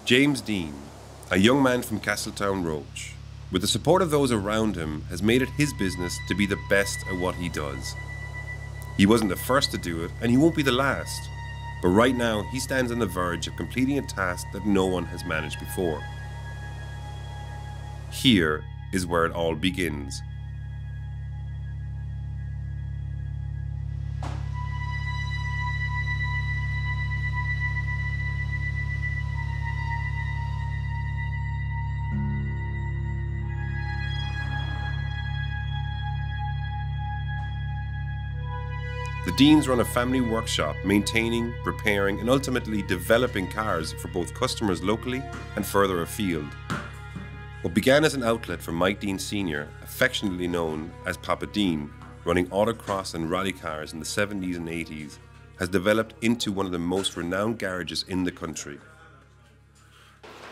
James Deane, a young man from Castletown Roach, with the support of those around him, has made it his business to be the best at what he does. He wasn't the first to do it, and he won't be the last. But right now, he stands on the verge of completing a task that no one has managed before. Here is where it all begins. The Deanes run a family workshop maintaining, repairing and ultimately developing cars for both customers locally and further afield. What began as an outlet for Mike Deane Sr., affectionately known as Papa Deane, running autocross and rally cars in the 70s and 80s, has developed into one of the most renowned garages in the country.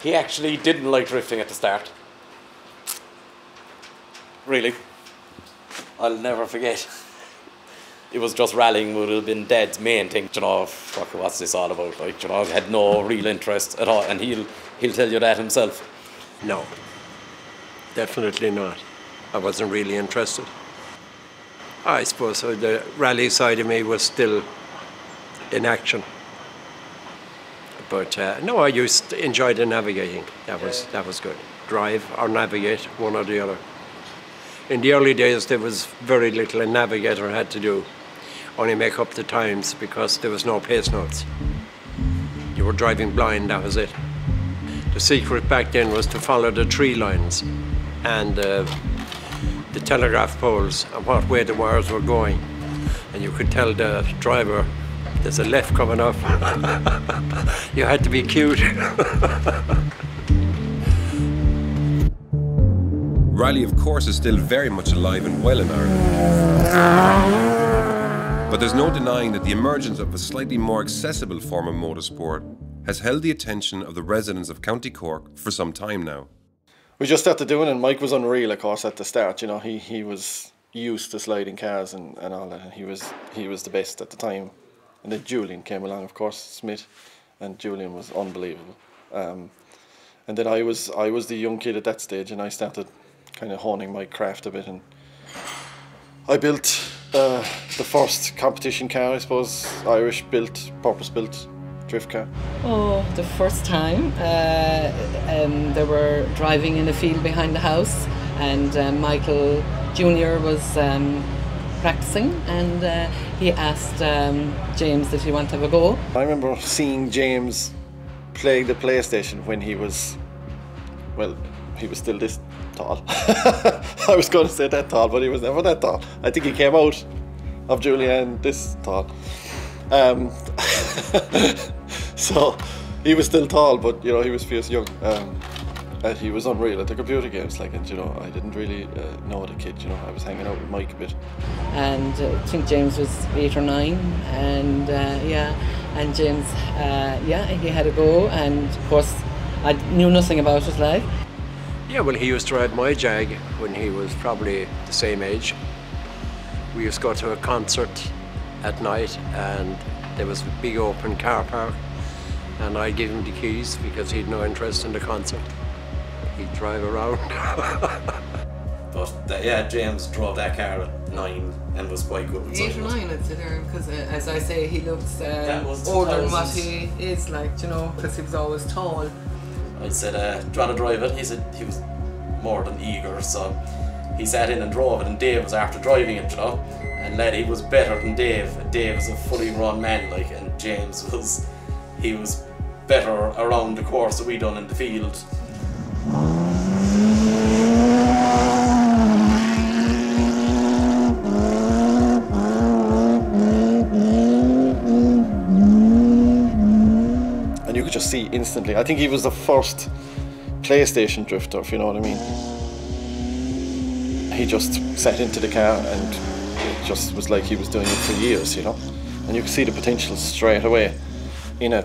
He actually didn't like drifting at the start. Really. I'll never forget. It was just rallying would have been Dad's main thing, you know, fuck, what's this all about, like, you know, had no real interest at all, and he'll tell you that himself. No, definitely not. I wasn't really interested. I suppose the rally side of me was still in action. But no, I used to enjoy the navigating. That was good. Drive or navigate, one or the other. In the early days, there was very little a navigator had to do. Only make up the times because there was no pace notes. You were driving blind, that was it. The secret back then was to follow the tree lines and the telegraph poles and what way the wires were going. And you could tell the driver, there's a left coming up. You had to be cute. Rally, of course, is still very much alive and well in Ireland. But there's no denying that the emergence of a slightly more accessible form of motorsport has held the attention of the residents of County Cork for some time now. We just started doing it, and Mike was unreal, of course, at the start. You know, he was used to sliding cars and all that. He was the best at the time. And then Julian came along, of course, Smith, and Julian was unbelievable. And then I was the young kid at that stage, and I started kind of honing my craft a bit, and I built the first competition car, I suppose, Irish-built, purpose-built drift car. Oh, the first time they were driving in a field behind the house, and Michael Jr. was practicing, and he asked James if he wanted to have a go. I remember seeing James play the PlayStation when he was, well, he was still this tall. I was going to say that tall, but he was never that tall. I think he came out of Julian this tall. So he was still tall, but you know, he was fierce young. And he was unreal at the computer games, like, and you know, I didn't really know the kid. You know, I was hanging out with Mike a bit. And I think James was 8 or 9, and and James, he had a go, and of course, I knew nothing about it, like. Yeah, well, he used to ride my Jag when he was probably the same age. We used to go to a concert at night, and there was a big open car park, and I'd give him the keys because he'd no interest in the concert. He'd drive around. But yeah, James drove that car at 9 and was quite good with 8 or 9, I'd say there, because as I say, he looks older than what he is, like, you know, because he was always tall. I said, do you want to drive it? He said he was more than eager, so he sat in and drove it, and Dave was after driving it, you know, and Laddie was better than Dave. Dave was a fully grown man, like, and James was better around the course that we done in the field. And you could just see instantly. I think he was the first PlayStation drifter, if you know what I mean. He just sat into the car, and it just was like he was doing it for years, you know. And you could see the potential straight away in a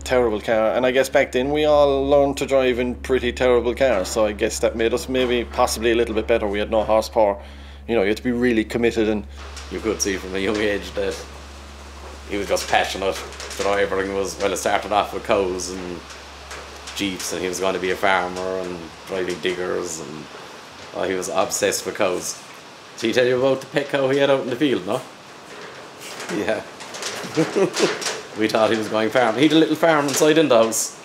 terrible car. And I guess back then we all learned to drive in pretty terrible cars, so I guess that made us maybe possibly a little bit better. We had no horsepower, you know, you had to be really committed, and you could see from a young age that he was just passionate. You know, everything was, well, it started off with cows and jeeps, and he was going to be a farmer and driving diggers, and he was obsessed with cows. Did he tell you about the pet cow he had out in the field, no? Yeah. We thought he was going farming. He had a little farm inside in the house.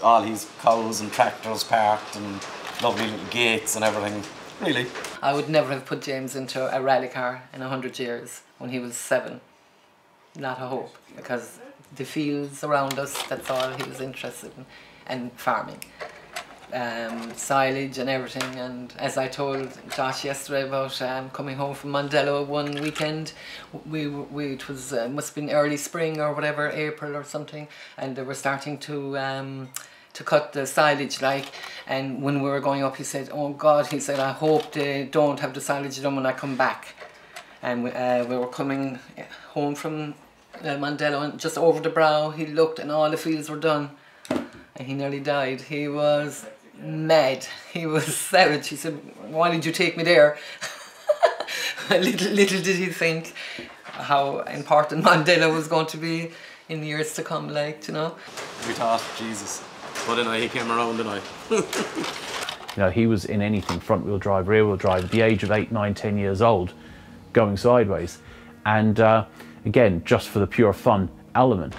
All his cows and tractors parked and lovely little gates and everything. Really. I would never have put James into a rally car in 100 years when he was 7. Not a hope, because the fields around us, that's all he was interested in, and farming. Silage and everything, and as I told Josh yesterday about coming home from Mondello one weekend, it was must have been early spring or whatever, April or something, and they were starting to cut the silage, and when we were going up, he said, "Oh God," he said, "I hope they don't have the silage done when I come back." And we were coming home from Mondello, and just over the brow he looked and all the fields were done, and he nearly died. He was mad. He was savage. He said, "Why did you take me there?" little did he think how important Mondello was going to be in the years to come, you know. We thought, Jesus. But anyway, he came around, didn't he? You know, he was in anything, front wheel drive, rear wheel drive, at the age of 8, 9, 10 years old, going sideways. And again, just for the pure fun element.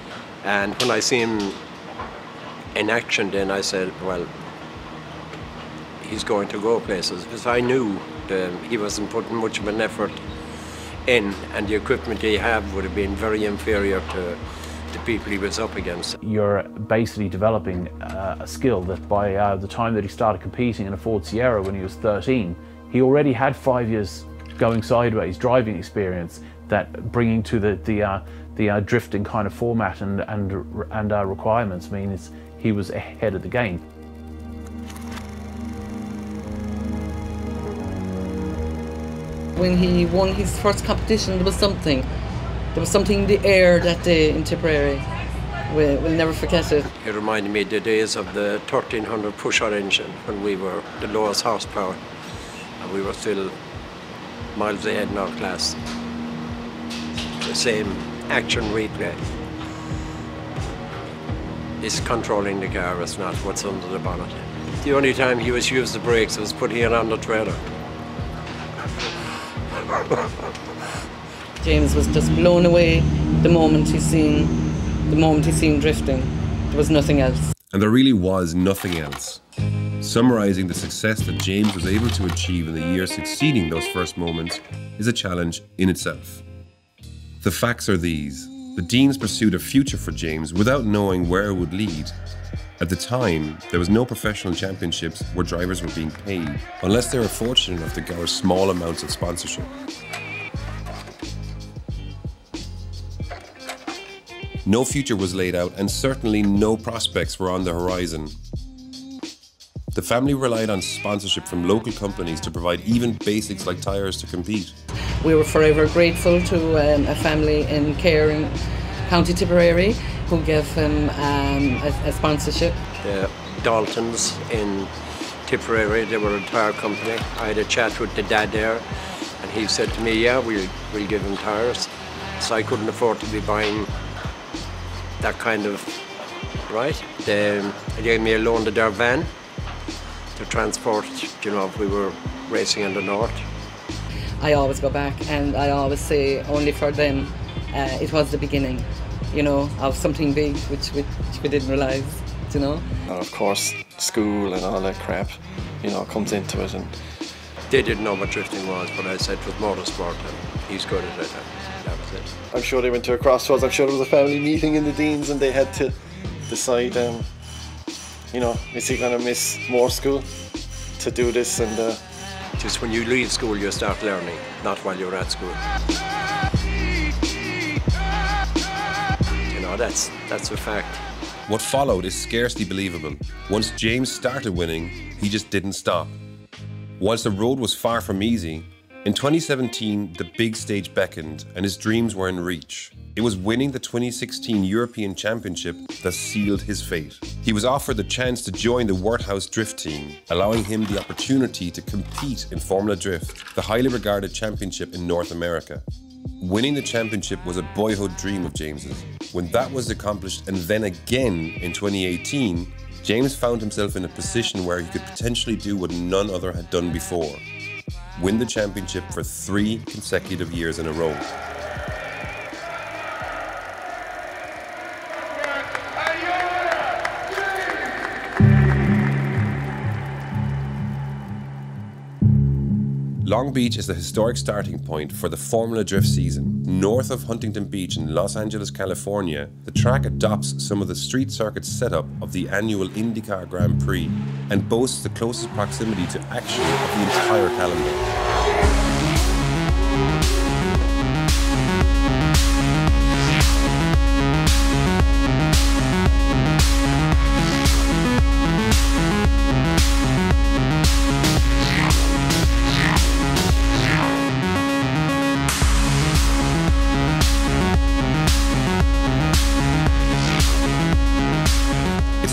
And when I see him in action, then I said, well, he's going to go places, because I knew he wasn't putting much of an effort in, and the equipment he had would have been very inferior to the people he was up against. You're basically developing a skill that by the time that he started competing in a Ford Sierra when he was 13, he already had 5 years going sideways driving experience, that bringing to the drifting kind of format and requirements means he was ahead of the game. When he won his first competition, there was something in the air that day in Tipperary. We'll never forget it. It reminded me of the days of the 1300 push-out engine, when we were the lowest horsepower and we were still miles ahead in our class. The same action replay. It's controlling the car, it's not what's under the bonnet. The only time he was used the brakes was putting it on the trailer. James was just blown away the moment he seen drifting. There was nothing else. And there really was nothing else. Summarising the success that James was able to achieve in the years succeeding those first moments is a challenge in itself. The facts are these. The Deanes pursued a future for James without knowing where it would lead. At the time, there was no professional championships where drivers were being paid, unless they were fortunate enough to garner small amounts of sponsorship. No future was laid out, and certainly no prospects were on the horizon. The family relied on sponsorship from local companies to provide even basics like tyres to compete. We were forever grateful to a family in Care in County Tipperary who gave him a sponsorship. The Daltons in Tipperary, they were a tyre company. I had a chat with the dad there, and he said to me, yeah, we'll give him tyres. So I couldn't afford to be buying that kind of, right? They gave me a loan to their van to transport, you know, if we were racing in the north. I always go back and I always say, only for them, it was the beginning, you know, of something big which we didn't realise, you know. And of course, school and all that crap, you know, comes into it. And they didn't know what drifting was, but I said it was motorsport and he's good at it. That was it. I'm sure they went to a crossroads. I'm sure there was a family meeting in the Deanes and they had to decide, you know, is he going to miss more school to do this? And just when you leave school, you start learning, not while you're at school. You know, that's a fact. What followed is scarcely believable. Once James started winning, he just didn't stop. Whilst the road was far from easy, in 2017, the big stage beckoned and his dreams were in reach. It was winning the 2016 European Championship that sealed his fate. He was offered the chance to join the Worthouse Drift team, allowing him the opportunity to compete in Formula Drift, the highly regarded championship in North America. Winning the championship was a boyhood dream of James's. When that was accomplished, and then again in 2018, James found himself in a position where he could potentially do what none other had done before: win the championship for 3 consecutive years in a row. Long Beach is the historic starting point for the Formula Drift season. North of Huntington Beach in Los Angeles, California, the track adopts some of the street circuit setup of the annual IndyCar Grand Prix and boasts the closest proximity to action of the entire calendar.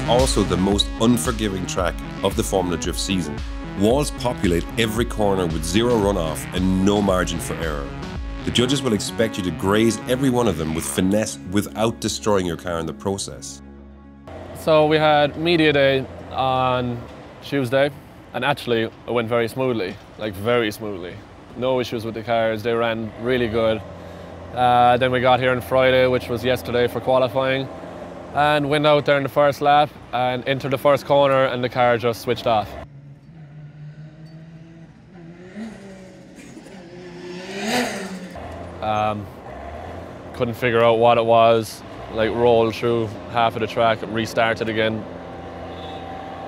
Also the most unforgiving track of the Formula Drift season. Walls populate every corner with zero runoff and no margin for error. The judges will expect you to graze every one of them with finesse without destroying your car in the process. So we had media day on Tuesday, and actually it went very smoothly, like very smoothly. No issues with the cars, they ran really good. Then we got here on Friday, which was yesterday, for qualifying, and went out there in the first lap and entered the first corner, and the car just switched off. Couldn't figure out what it was, like rolled through half of the track, restarted again,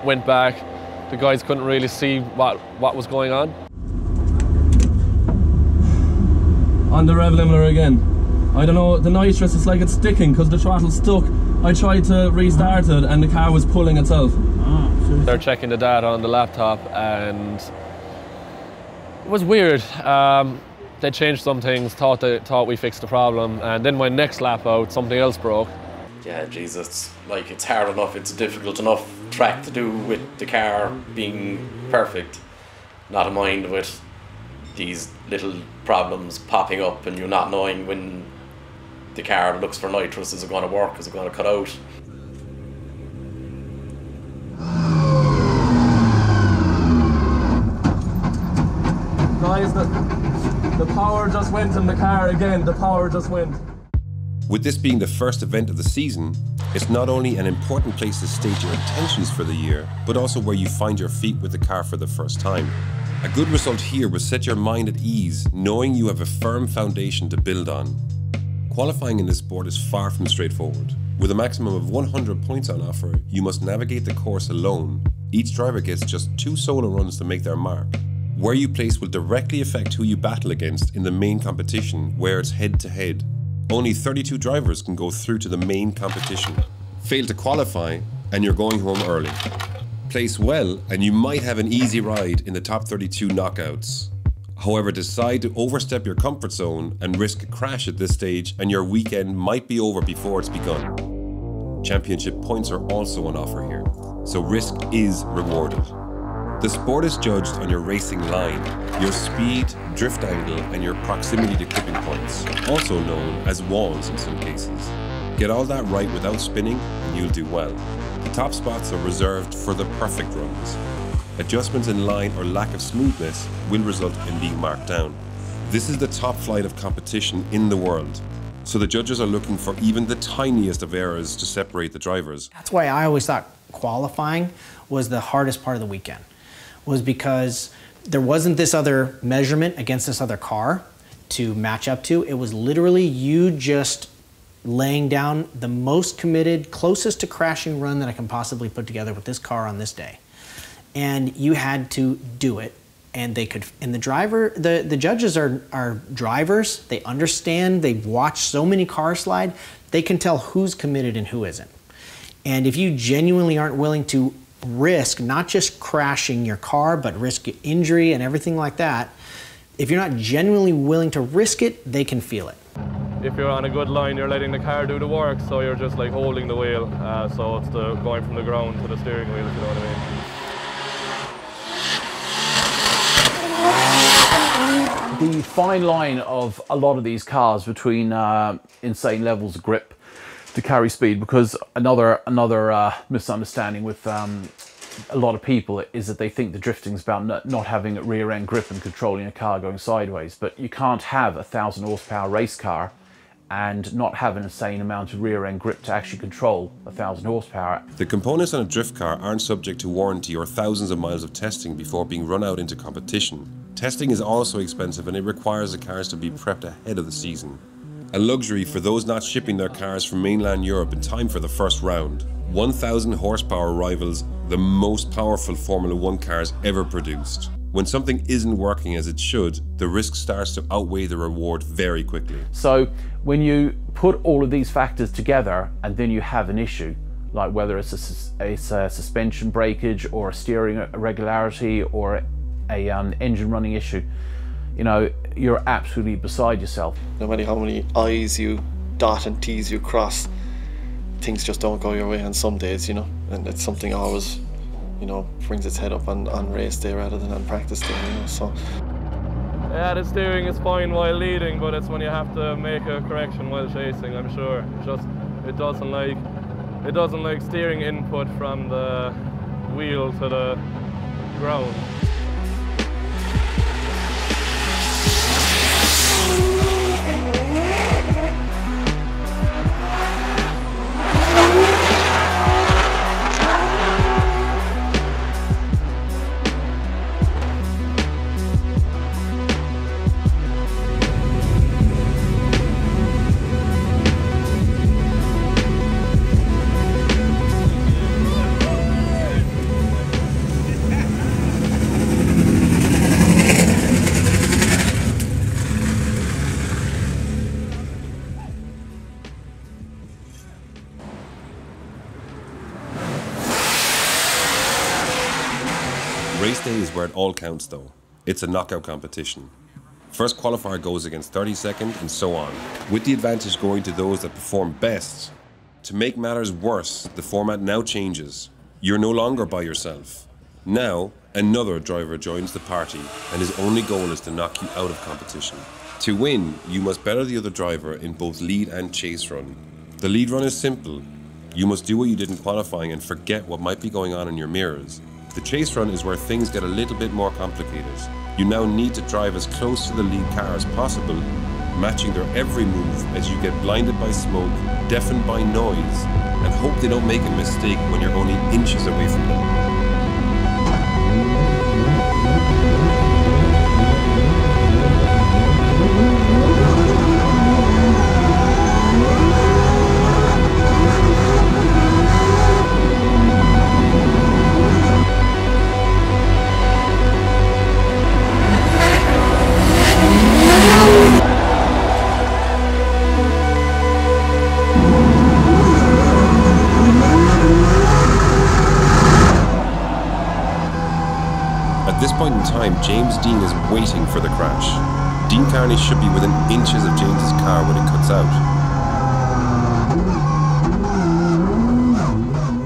went back. The guys couldn't really see what was going on. On the rev limiter again. I don't know, the nitrous is like it's sticking because the throttle's stuck. I tried to restart it and the car was pulling itself. They're checking the data on the laptop and it was weird. They changed some things, thought we fixed the problem, and then my next lap out, something else broke. Yeah, Jesus, like it's hard enough, it's a difficult enough track to do with the car being perfect. Not a mind with these little problems popping up and you not knowing when the car looks for nitrous, is it going to work, is it going to cut out? Guys, the power just went in the car again, the power just went. With this being the first event of the season, it's not only an important place to state your intentions for the year, but also where you find your feet with the car for the first time. A good result here will set your mind at ease, knowing you have a firm foundation to build on. Qualifying in this sport is far from straightforward. With a maximum of 100 points on offer, you must navigate the course alone. Each driver gets just 2 solo runs to make their mark. Where you place will directly affect who you battle against in the main competition, where it's head-to-head. Only 32 drivers can go through to the main competition. Fail to qualify, and you're going home early. Place well, and you might have an easy ride in the top 32 knockouts. However, decide to overstep your comfort zone and risk a crash at this stage, and your weekend might be over before it's begun. Championship points are also on offer here, so risk is rewarded. The sport is judged on your racing line, your speed, drift angle, and your proximity to clipping points, also known as walls in some cases. Get all that right without spinning, and you'll do well. The top spots are reserved for the perfect runs. Adjustments in line or lack of smoothness will result in being marked down. This is the top flight of competition in the world, so the judges are looking for even the tiniest of errors to separate the drivers. That's why I always thought qualifying was the hardest part of the weekend, was because there wasn't this other measurement against this other car to match up to. It was literally you just laying down the most committed, closest to crashing run that I can possibly put together with this car on this day. And you had to do it, and they could, and the judges are drivers, they understand, they've watched so many cars slide, they can tell who's committed and who isn't. And if you genuinely aren't willing to risk not just crashing your car, but risk injury and everything like that, if you're not genuinely willing to risk it, they can feel it. If you're on a good line, you're letting the car do the work, so you're just like holding the wheel, so it's going from the ground to the steering wheel, if you know what I mean. The fine line of a lot of these cars between insane levels of grip to carry speed, because another misunderstanding with a lot of people is that they think the drifting is about not having a rear end grip and controlling a car going sideways. But you can't have a 1,000 horsepower race car and not have an insane amount of rear end grip to actually control 1,000 horsepower. The components on a drift car aren't subject to warranty or thousands of miles of testing before being run out into competition. Testing is also expensive, and it requires the cars to be prepped ahead of the season. A luxury for those not shipping their cars from mainland Europe in time for the first round. 1,000 horsepower rivals the most powerful Formula 1 cars ever produced. When something isn't working as it should, the risk starts to outweigh the reward very quickly. So when you put all of these factors together and then you have an issue, like whether it's a suspension breakage or a steering irregularity or a engine running issue, you know, you're absolutely beside yourself. No matter how many I's you dot and T's you cross, things just don't go your way on some days, you know, and it's something always, you know, brings its head up on race day rather than on practice day, you know, so. Yeah, the steering is fine while leading, but it's when you have to make a correction while chasing, I'm sure. It doesn't like steering input from the wheel to the ground. Race day is where it all counts though. It's a knockout competition. First qualifier goes against 32nd and so on, with the advantage going to those that perform best. To make matters worse, the format now changes. You're no longer by yourself. Now, another driver joins the party and his only goal is to knock you out of competition. To win, you must better the other driver in both lead and chase run. The lead run is simple. You must do what you did in qualifying and forget what might be going on in your mirrors. The chase run is where things get a little bit more complicated. You now need to drive as close to the lead car as possible, matching their every move as you get blinded by smoke, deafened by noise, and hope they don't make a mistake when you're only inches away from them. At this point in time, James Deane is waiting for the crash. Dean Carney should be within inches of James's car when it cuts out.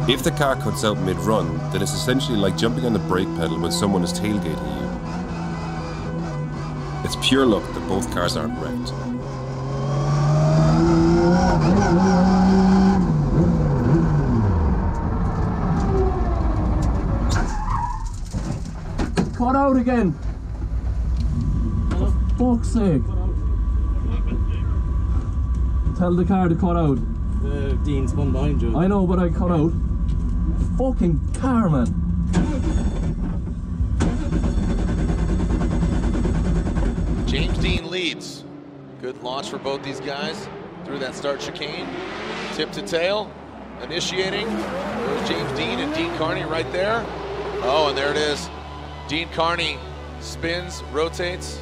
If the car cuts out mid-run, then it's essentially like jumping on the brake pedal when someone is tailgating you. It's pure luck that both cars aren't wrecked. Cut out again! For fuck's sake! Tell the car to cut out. Dean's one behind you. I know, but I cut out. Fucking car, man! James Deane leads. Good launch for both these guys through that start chicane. Tip to tail, initiating. There's James Deane and Dean Carney right there. Oh, and there it is. Dean Carney spins, rotates.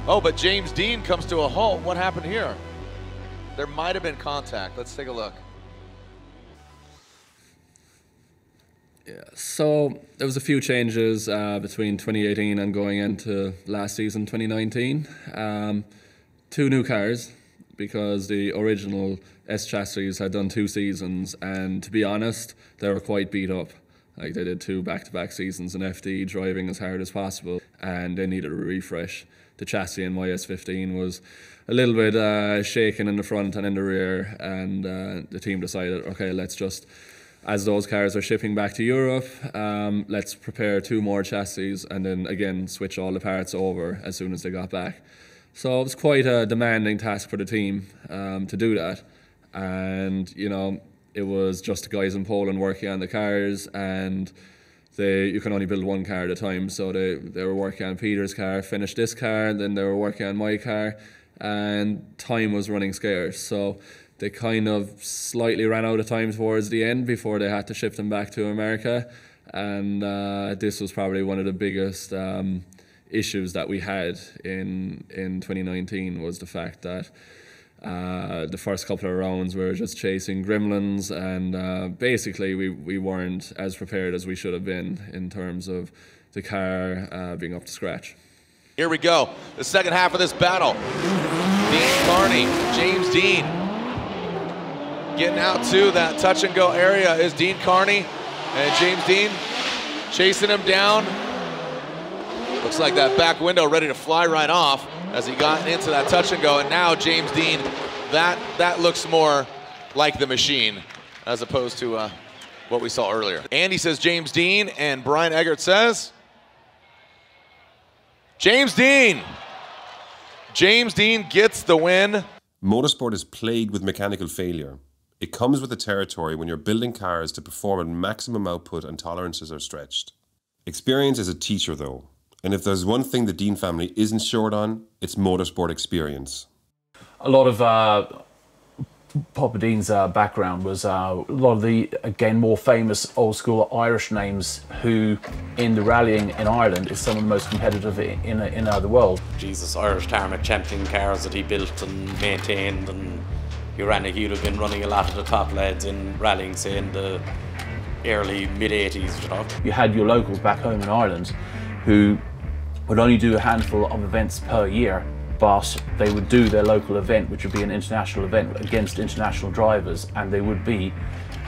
Oh, but James Deane comes to a halt. What happened here? There might have been contact. Let's take a look. Yeah, so there was a few changes between 2018 and going into last season, 2019. 2 new cars, because the original S chassis had done 2 seasons, and to be honest, they were quite beat up. Like, they did 2 back-to-back seasons in FD, driving as hard as possible, and they needed a refresh. The chassis in my S15 was a little bit shaken in the front and in the rear, and the team decided, okay, let's just, as those cars are shipping back to Europe, let's prepare 2 more chassis and then again switch all the parts over as soon as they got back. So it was quite a demanding task for the team to do that. And, you know, it was just the guys in Poland working on the cars, and you can only build 1 car at a time. So they were working on Peter's car, finished this car, and then they were working on my car, and time was running scarce. So they kind of slightly ran out of time towards the end before they had to ship them back to America. And this was probably one of the biggest issues that we had in 2019, was the fact that the first couple of rounds we were just chasing gremlins, and basically we weren't as prepared as we should have been in terms of the car being up to scratch. Here we go, the second half of this battle. Deane Carney, James Deane. Getting out to that touch and go area is Deane Carney, and James Deane chasing him down. Looks like that back window ready to fly right off as he got into that touch and go, and now James Deane, that looks more like the machine as opposed to what we saw earlier. Andy says James Deane, and Brian Eggert says James Deane. James Deane gets the win. Motorsport is plagued with mechanical failure. It comes with the territory when you're building cars to perform at maximum output and tolerances are stretched. Experience is a teacher though, and if there's one thing the Deane family isn't short on, it's motorsport experience. A lot of Papa Deane's background was a lot of the, again, more famous old school Irish names who, in the rallying in Ireland, is some of the most competitive in the world. Jesus, Irish tarmac champion cars that he built and maintained, and he would have been running a lot of the top lads in rallying, say in the early, mid-80s, you know. You had your locals back home in Ireland who would only do a handful of events per year, but they would do their local event, which would be an international event against international drivers, and they would be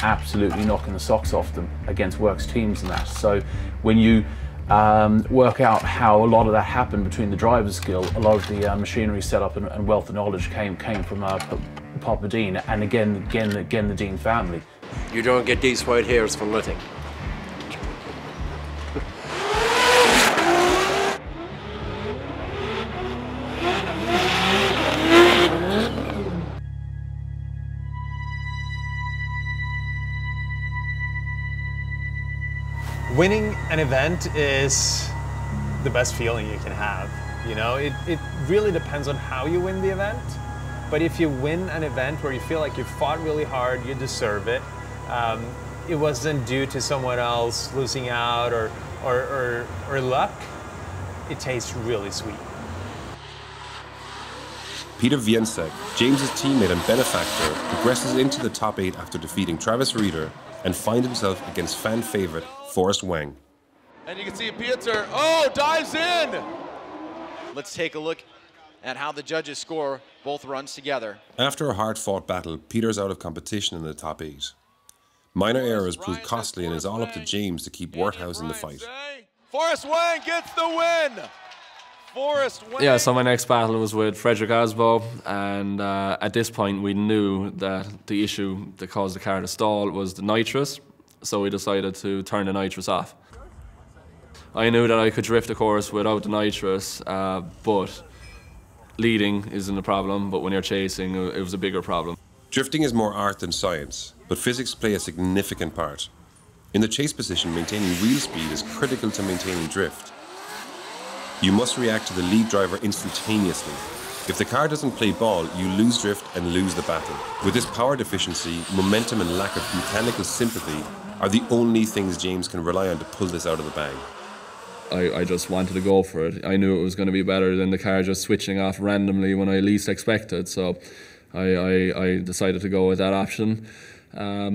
absolutely knocking the socks off them against works teams and that. So when you work out how a lot of that happened between the driver's skill, a lot of the machinery setup and wealth of knowledge came from Papa Deane, and again the Deane family. You don't get these white hairs for nothing. Winning an event is the best feeling you can have. You know, it really depends on how you win the event. But if you win an event where you feel like you fought really hard, you deserve it. It wasn't due to someone else losing out or luck. It tastes really sweet. Peter Wiensek, James's teammate and benefactor, progresses into the top 8 after defeating Travis Reeder and finds himself against fan favourite Forrest Wang. And you can see Pieter, dives in! Let's take a look at how the judges score both runs together. After a hard-fought battle, Peter's out of competition in the top 8. Minor errors proved costly, and it's all up to James to keep Werthouse in the fight. Forrest Wang gets the win! Forrest Wang. Yeah, so my next battle was with Frederick Osbo, and at this point we knew that the issue that caused the car to stall was the nitrous, so we decided to turn the nitrous off. I knew that I could drift the course without the nitrous, but leading isn't a problem, but when you're chasing, it was a bigger problem. Drifting is more art than science, but physics play a significant part. In the chase position, maintaining wheel speed is critical to maintaining drift. You must react to the lead driver instantaneously. If the car doesn't play ball, you lose drift and lose the battle. With this power deficiency, momentum and lack of mechanical sympathy are the only things James can rely on to pull this out of the bag. I just wanted to go for it. I knew it was going to be better than the car just switching off randomly when I least expected, so I decided to go with that option.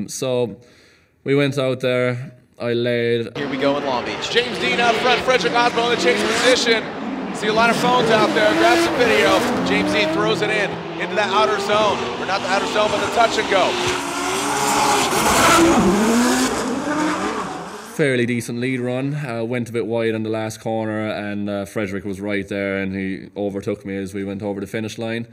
So we went out there, I laid. Here we go in Long Beach. James Deane out front, Frederick Osbo in the chase position. See a lot of phones out there, grab some video. James Deane throws it into that outer zone. Or not the outer zone, but the touch and go. fairly decent lead run. Went a bit wide on the last corner, and Frederick was right there, and he overtook me as we went over the finish line.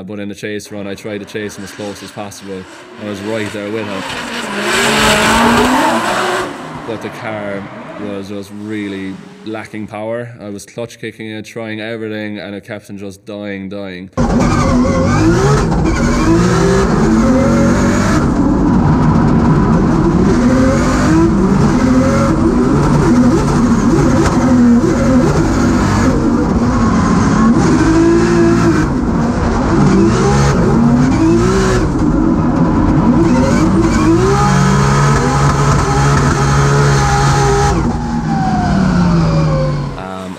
But in the chase run, I tried to chase him as close as possible. I was right there with him. But the car was just really lacking power. I was clutch kicking it, trying everything, and it kept on just dying.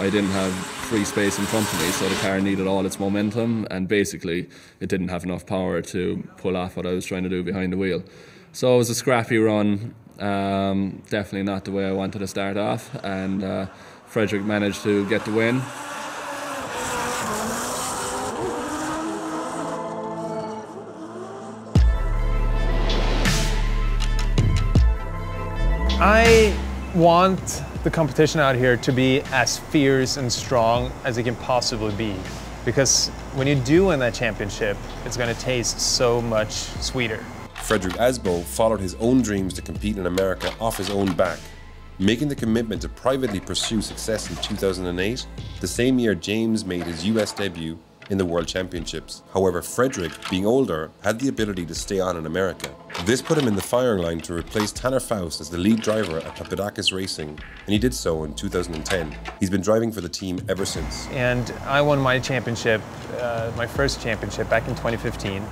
I didn't have free space in front of me, so the car needed all its momentum, and basically it didn't have enough power to pull off what I was trying to do behind the wheel. So it was a scrappy run, definitely not the way I wanted to start off, and Frederick managed to get the win. I want the competition out here to be as fierce and strong as it can possibly be. Because when you do win that championship, it's going to taste so much sweeter. Frederick Asbo followed his own dreams to compete in America off his own back, making the commitment to privately pursue success in 2008, the same year James made his US debut in the World Championships. However, Frederick, being older, had the ability to stay on in America. This put him in the firing line to replace Tanner Faust as the lead driver at Papadakis Racing, and he did so in 2010. He's been driving for the team ever since. And I won my championship, my first championship back in 2015.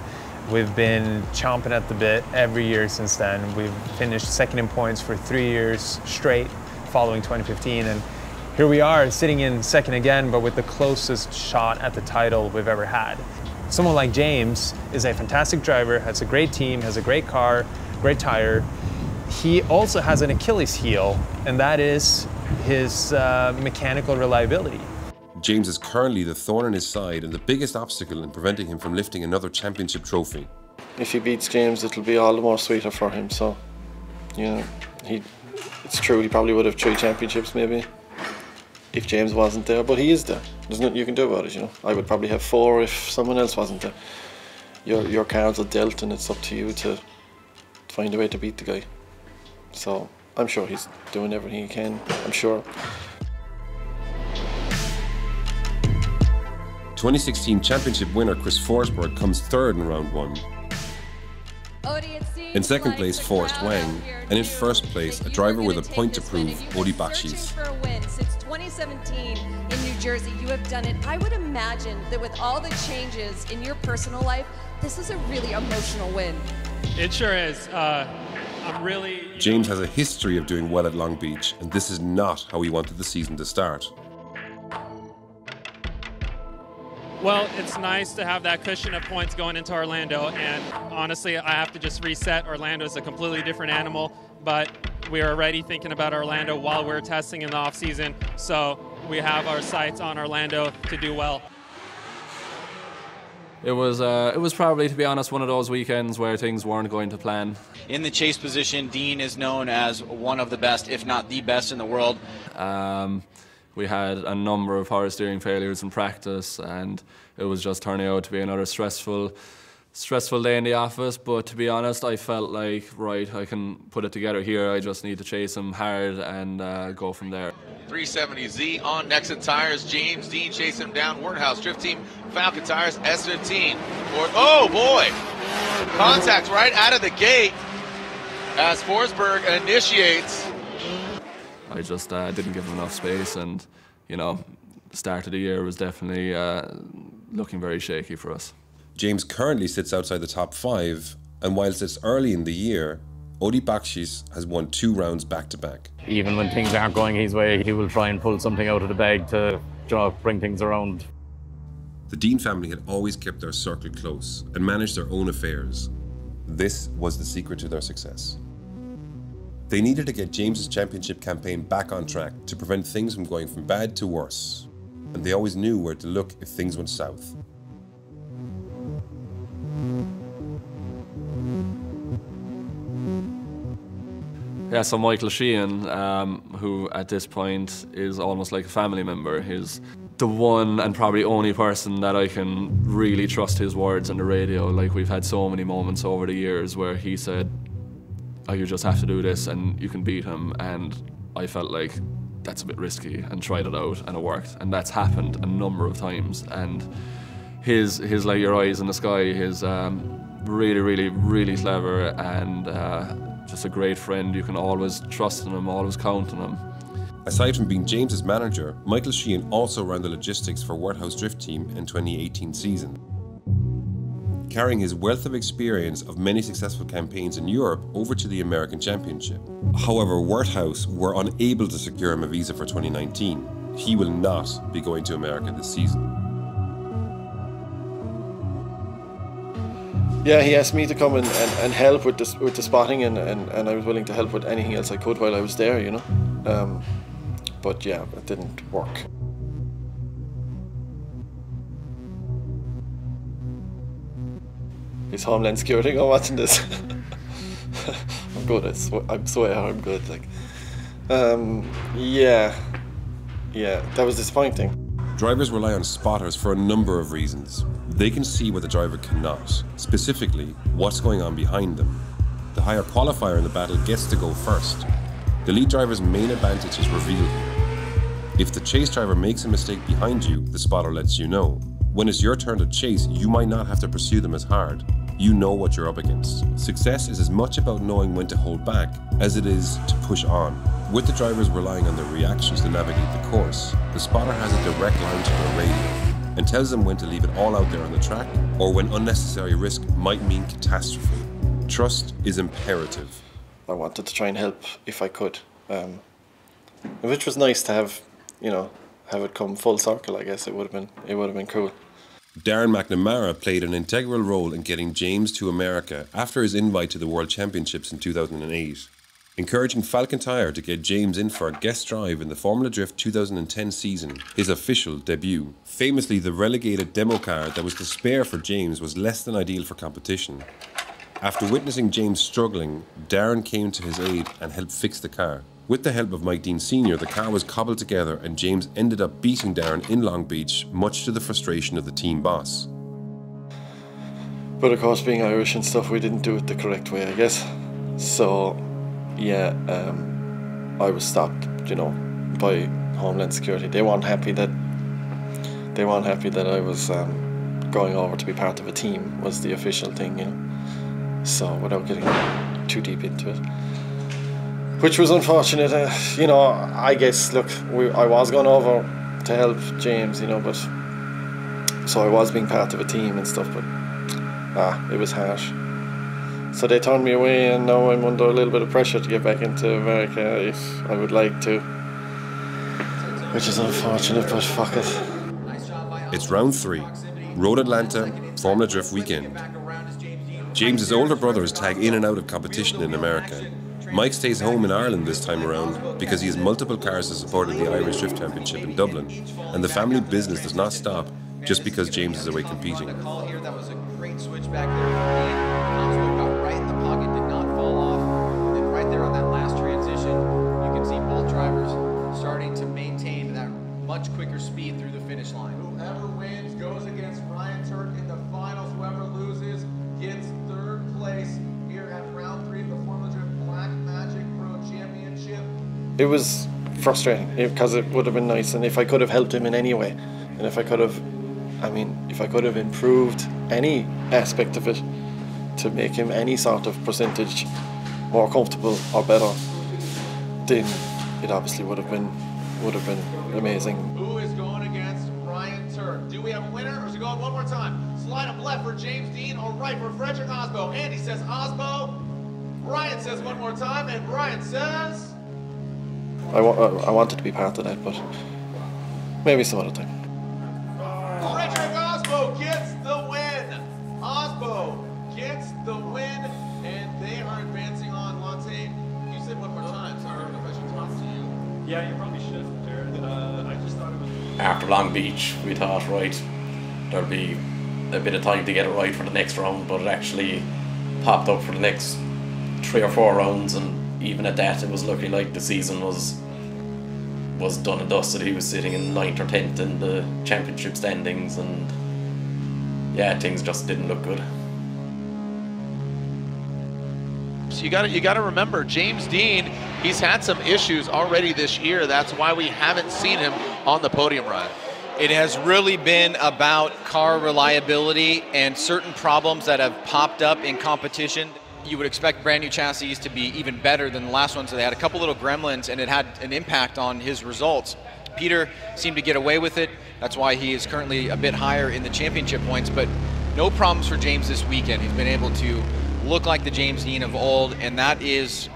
We've been chomping at the bit every year since then. We've finished second in points for 3 years straight following 2015. And here we are, sitting in second again, but with the closest shot at the title we've ever had. Someone like James is a fantastic driver, has a great team, has a great car, great tire. He also has an Achilles heel, and that is his mechanical reliability. James is currently the thorn in his side and the biggest obstacle in preventing him from lifting another championship trophy. If he beats James, it'll be all the more sweeter for him. So, you know, it's true, he probably would have 3 championships maybe if James wasn't there, but he is there. There's nothing you can do about it, you know. I would probably have 4 if someone else wasn't there. Your cards are dealt, and it's up to you to find a way to beat the guy. So I'm sure he's doing everything he can, I'm sure. 2016 championship winner Chris Forsberg comes third in round 1. In second place, Forrest Wang, and in first place, a driver with a point to prove, Odi Bakshis. For a win since 2017 in New Jersey, you have done it. I would imagine that with all the changes in your personal life, this is a really emotional win. It sure is. I'm really... James has a history of doing well at Long Beach, and this is not how he wanted the season to start. Well, it's nice to have that cushion of points going into Orlando, and honestly, I have to just reset. Orlando is a completely different animal, but we are already thinking about Orlando while we're testing in the off-season, so we have our sights on Orlando to do well. It was probably, to be honest, one of those weekends where things weren't going to plan. In the chase position, Deane is known as one of the best, if not the best in the world. We had a number of power steering failures in practice, and it was just turning out to be another stressful day in the office. But to be honest, I felt like, right, I can put it together here. I just need to chase him hard and go from there. 370Z on Nexon Tires. James Deane chasing him down. Warnhouse Drift Team, Falcon Tires, S15. Oh boy! Contact right out of the gate as Forsberg initiates. I just didn't give him enough space, and, you know, the start of the year was definitely looking very shaky for us. James currently sits outside the top 5, and whilst it's early in the year, Odi Bakshis has won 2 rounds back-to-back. Even when things aren't going his way, he will try and pull something out of the bag to, you know, bring things around. The Deane family had always kept their circle close and managed their own affairs. This was the secret to their success. They needed to get James's championship campaign back on track to prevent things from going from bad to worse, and they always knew where to look if things went south. Yeah, so Michael Sheehan, who at this point is almost like a family member, he's the one and probably only person that I can really trust his words on the radio. Like, we've had so many moments over the years where he said, oh, you just have to do this and you can beat him, and I felt like that's a bit risky and tried it out and it worked, and that's happened a number of times. And his like your eyes in the sky, his really clever and just a great friend. You can always trust in him, always count on him. Aside from being James's manager, Michael Sheehan also ran the logistics for Worthouse Drift Team in 2018 season. Carrying his wealth of experience of many successful campaigns in Europe over to the American Championship. However, Worthouse were unable to secure him a visa for 2019. He will not be going to America this season. Yeah, he asked me to come and help with the spotting, and I was willing to help with anything else I could while I was there, you know. But yeah, it didn't work. Is Homeland Security going watching this? I'm good. I'm swear I'm good. Like, yeah, that was disappointing. Drivers rely on spotters for a number of reasons. They can see what the driver cannot, specifically what's going on behind them. The higher qualifier in the battle gets to go first. The lead driver's main advantage is revealed here. If the chase driver makes a mistake behind you, the spotter lets you know. When it's your turn to chase, you might not have to pursue them as hard. You know what you're up against. Success is as much about knowing when to hold back as it is to push on. With the drivers relying on their reactions to navigate the course, the spotter has a direct line to their radio and tells them when to leave it all out there on the track or when unnecessary risk might mean catastrophe. Trust is imperative. I wanted to try and help if I could, which was nice to have, you know, have it come full circle. I guess it would have been cool. Darren McNamara played an integral role in getting James to America after his invite to the World Championships in 2008, encouraging Falcon Tire to get James in for a guest drive in the Formula Drift 2010 season, his official debut. Famously, the relegated demo car that was to spare for James was less than ideal for competition. After witnessing James struggling, Darren came to his aid and helped fix the car. With the help of Mike Deane Sr., the car was cobbled together and James ended up beating Darren in Long Beach, much to the frustration of the team boss. But of course, being Irish and stuff, we didn't do it the correct way, I guess. So, yeah, I was stopped, you know, by Homeland Security. They weren't happy that I was going over to be part of a team was the official thing, you know. So, without getting too deep into it. Which was unfortunate, you know. I guess, look, I was going over to help James, you know, but so I was being part of a team and stuff, but it was harsh. So they turned me away, and now I'm under a little bit of pressure to get back into America if I would like to, which is unfortunate, but fuck it. It's round 3, Road Atlanta, Formula Drift weekend. James's older brothers tag in and out of competition in America. Mike stays home in Ireland this time around because he has multiple cars to support at the Irish Drift Championship in Dublin, and the family business does not stop just because James is away competing. That was a great switch back there. Got right in the pocket, did not fall off. And right there on that last transition, you can see both drivers starting to maintain that much quicker speed through the finish line. Whoever wins goes against Ryan Turk in the finals. Whoever loses gets 3rd place here at round 3 of the Formula Drift Black Magic Pro Championship. It was frustrating because it would have been nice, and if I could have helped him in any way, and if I could have improved any aspect of it to make him any sort of percentage more comfortable or better, then it obviously would have been amazing. Who is going against Ryan Turk? Do we have a winner, or is it going one more time? Slide up left for James Deane or right for Frederick Osbo. Andy says Osbo. Brian says one more time, and Brian says... I wanted to be part of that, but maybe some other time. Frederick Osbo! after Long Beach, we thought, right, there'll be a bit of time to get it right for the next round, but it actually popped up for the next 3 or 4 rounds, and even at that, it was looking like the season was done and dusted. He was sitting in 9th or 10th in the championship standings, and yeah, things just didn't look good. So you got to remember, James Deane, he's had some issues already this year. That's why we haven't seen him on the podium ride. It has really been about car reliability and certain problems that have popped up in competition. You would expect brand new chassis to be even better than the last one, so they had a couple little gremlins and it had an impact on his results. Peter seemed to get away with it. That's why he is currently a bit higher in the championship points, but no problems for James this weekend. He's been able to look like the James Deane of old, and that is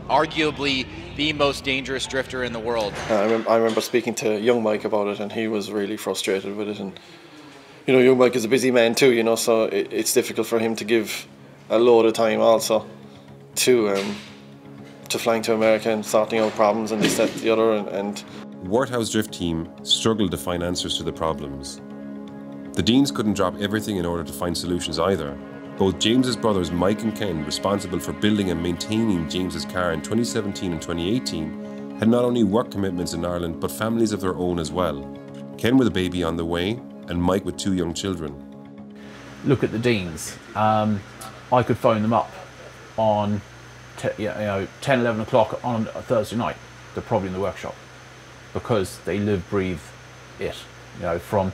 arguably the most dangerous drifter in the world. I remember speaking to young Mike about it, and he was really frustrated with it. And you know, young Mike is a busy man too, you know, so it's difficult for him to give a load of time also to flying to America and sorting out problems and this, that, the other. And Warthouse Drift Team struggled to find answers to the problems. The Deanes couldn't drop everything in order to find solutions either. Both James's brothers Mike and Ken, responsible for building and maintaining James's car in 2017 and 2018, had not only work commitments in Ireland but families of their own as well. Ken with a baby on the way and Mike with 2 young children. Look at the Deanes. I could phone them up on 10, 11 o'clock on a Thursday night. They're probably in the workshop because they live, breathe it, you know, from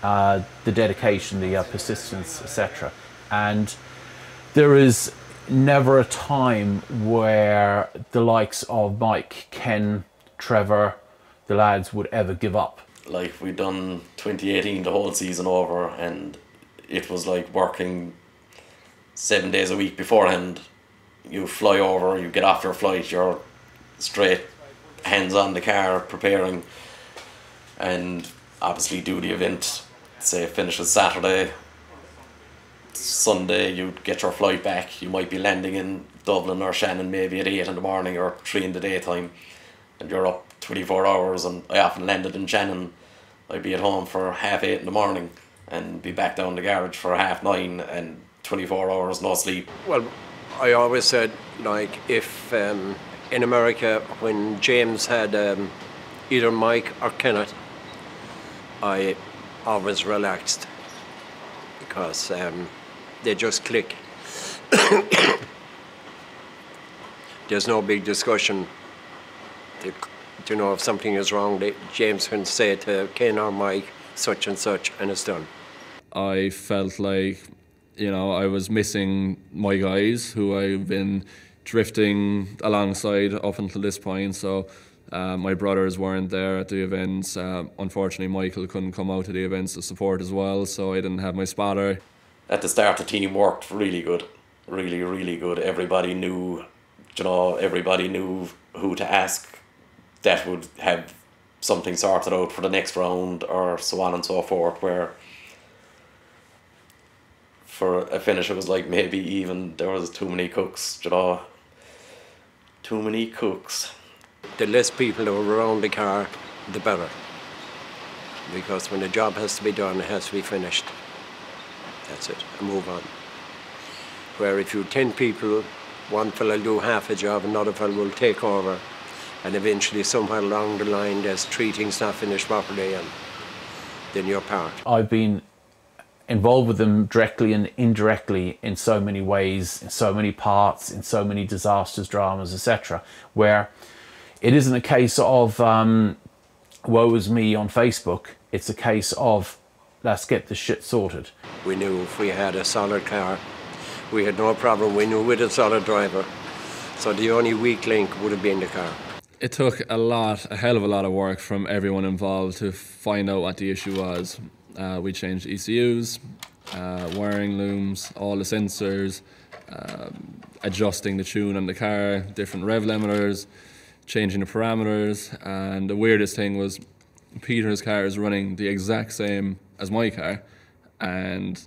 the dedication, the persistence, etc. And there is never a time where the likes of Mike, Ken, Trevor, the lads would ever give up. Like, we'd done 2018 the whole season over, and it was like working 7 days a week beforehand. You fly over, you get off your flight, you're straight hands on the car preparing, and obviously do the event. Say it finishes Saturday, Sunday you'd get your flight back. You might be landing in Dublin or Shannon maybe at 8 in the morning or 3 in the daytime, and you're up 24 hours. And I often landed in Shannon. I'd be at home for 8:30 in the morning and be back down the garage for 9:30, and 24 hours no sleep. Well, I always said, like, if in America when James had either Mike or Kenneth, I always relaxed because they just click. There's no big discussion. You know, if something is wrong, James can say to Ken or Mike, such and such, and it's done. I felt like, you know, I was missing my guys who I've been drifting alongside up until this point. So my brothers weren't there at the events. Unfortunately, Michael couldn't come out to the events to support as well, so I didn't have my spotter. At the start, the team worked really good, really, really good. Everybody knew, you know, everybody knew who to ask that would have something sorted out for the next round, or so on and so forth, where for a finish it was like maybe even there was too many cooks, you know, too many cooks. The less people who are around the car, the better. Because when the job has to be done, it has to be finished. That's it, and move on. Where if you 10 people, one fella will do half a job, another fella will take over, and eventually somewhere along the line there's 3 things not finished properly, and then you're part. I've been involved with them directly and indirectly in so many ways, in so many parts, in so many disasters, dramas, etc., where it isn't a case of woe is me on Facebook. It's a case of let's get this shit sorted. We knew if we had a solid car, we had no problem. We knew we had a solid driver. So the only weak link would have been the car. It took a hell of a lot of work from everyone involved to find out what the issue was. We changed ECUs, wiring looms, all the sensors, adjusting the tune on the car, different rev limiters, changing the parameters, and the weirdest thing was Peter's car is running the exact same as my car, and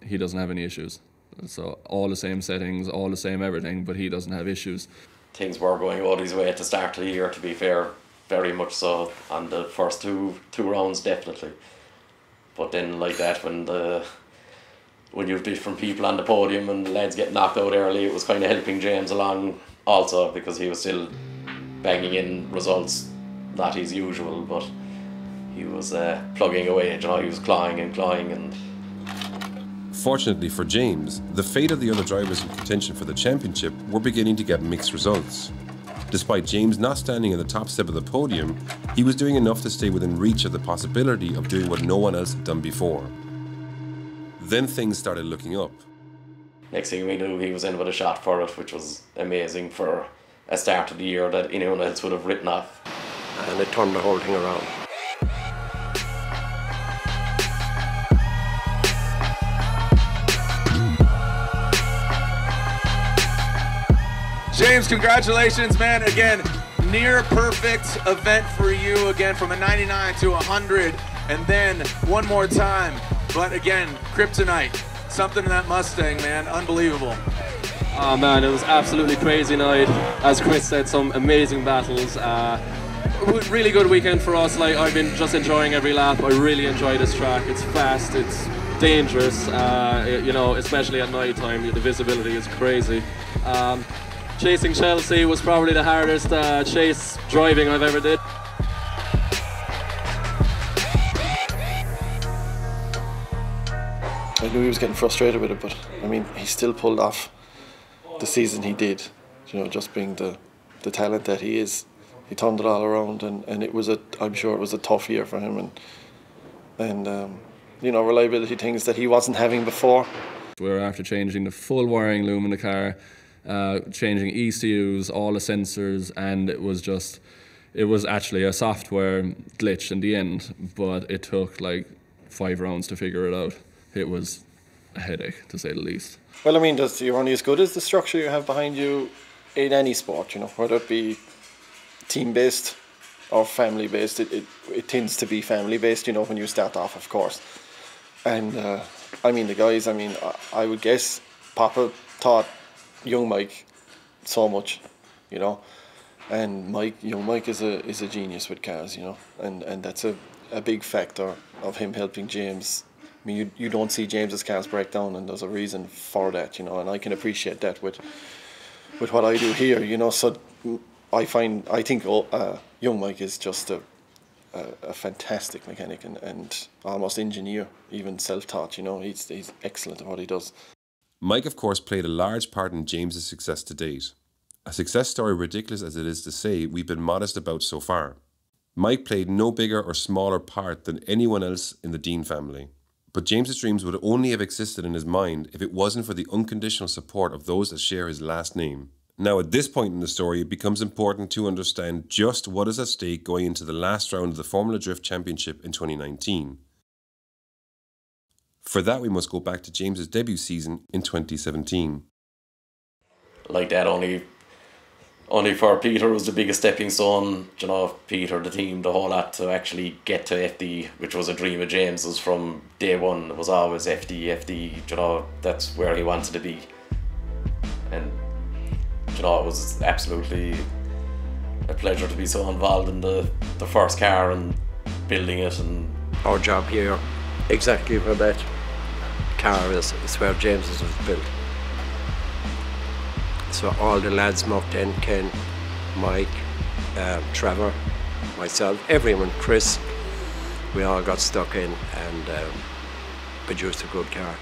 he doesn't have any issues. So all the same settings, all the same everything, but he doesn't have issues. Things were going all his way at the start of the year, to be fair. very much so on the first two rounds, definitely. But then like that, when you have different people on the podium and the lads get knocked out early, it was kind of helping James along also, because he was still banging in results, not his usual, but he was plugging away, he was clawing and Fortunately for James, the fate of the other drivers in contention for the championship were beginning to get mixed results. Despite James not standing in the top step of the podium, he was doing enough to stay within reach of the possibility of doing what no one else had done before. Then things started looking up. Next thing we knew, he was in with a shot for it, which was amazing for a start of the year that anyone else would have written off. And it turned the whole thing around. James, congratulations, man. Again, near perfect event for you. Again, from a 99 to 100. And then one more time. But again, kryptonite. Something in that Mustang, man. Unbelievable. Oh man, it was absolutely crazy night. As Chris said, some amazing battles. Really good weekend for us. Like, I've been just enjoying every lap. I really enjoy this track. It's fast, it's dangerous, you know, especially at night time. The visibility is crazy. Chasing Chelsea was probably the hardest chase driving I've ever did. I knew he was getting frustrated with it, but I mean, he still pulled off the season he did. You know, just being the talent that he is, he turned it all around, and it was I'm sure it was a tough year for him, and you know, reliability things that he wasn't having before. We were after changing the full wiring loom in the car, changing ECUs, all the sensors, and it was actually a software glitch in the end, but it took like 5 rounds to figure it out. It was a headache, to say the least. Well, I mean, you're only as good as the structure you have behind you in any sport, you know, whether it be team-based or family-based. It tends to be family-based, you know, when you start off, of course. And, I mean, the guys, I mean, I would guess Papa taught young Mike so much, you know. And young Mike is a genius with cars, you know. And that's a big factor of him helping James. I mean, you don't see James's cars break down, and there's a reason for that, you know, and I can appreciate that with what I do here, you know. So I think young Mike is just a fantastic mechanic and almost engineer, even self-taught, you know. He's excellent at what he does. Mike, of course, played a large part in James's success to date. A success story ridiculous as it is to say, we've been modest about so far. Mike played no bigger or smaller part than anyone else in the Deane family. But James's dreams would only have existed in his mind if it wasn't for the unconditional support of those that share his last name. Now, at this point in the story, it becomes important to understand just what is at stake going into the last round of the Formula Drift Championship in 2019. For that, we must go back to James's debut season in 2017. Like that, only for Peter was the biggest stepping stone, you know, Peter, the team, the whole lot, to actually get to FD, which was a dream of James's from day one. It was always FD, you know, that's where he wanted to be. And, you know, it was absolutely a pleasure to be so involved in the first car and building it. And our job here, exactly where that car is where James's was built. So all the lads mucked in, Ken, Mike, Trevor, myself, everyone, Chris, we all got stuck in and produced a good car.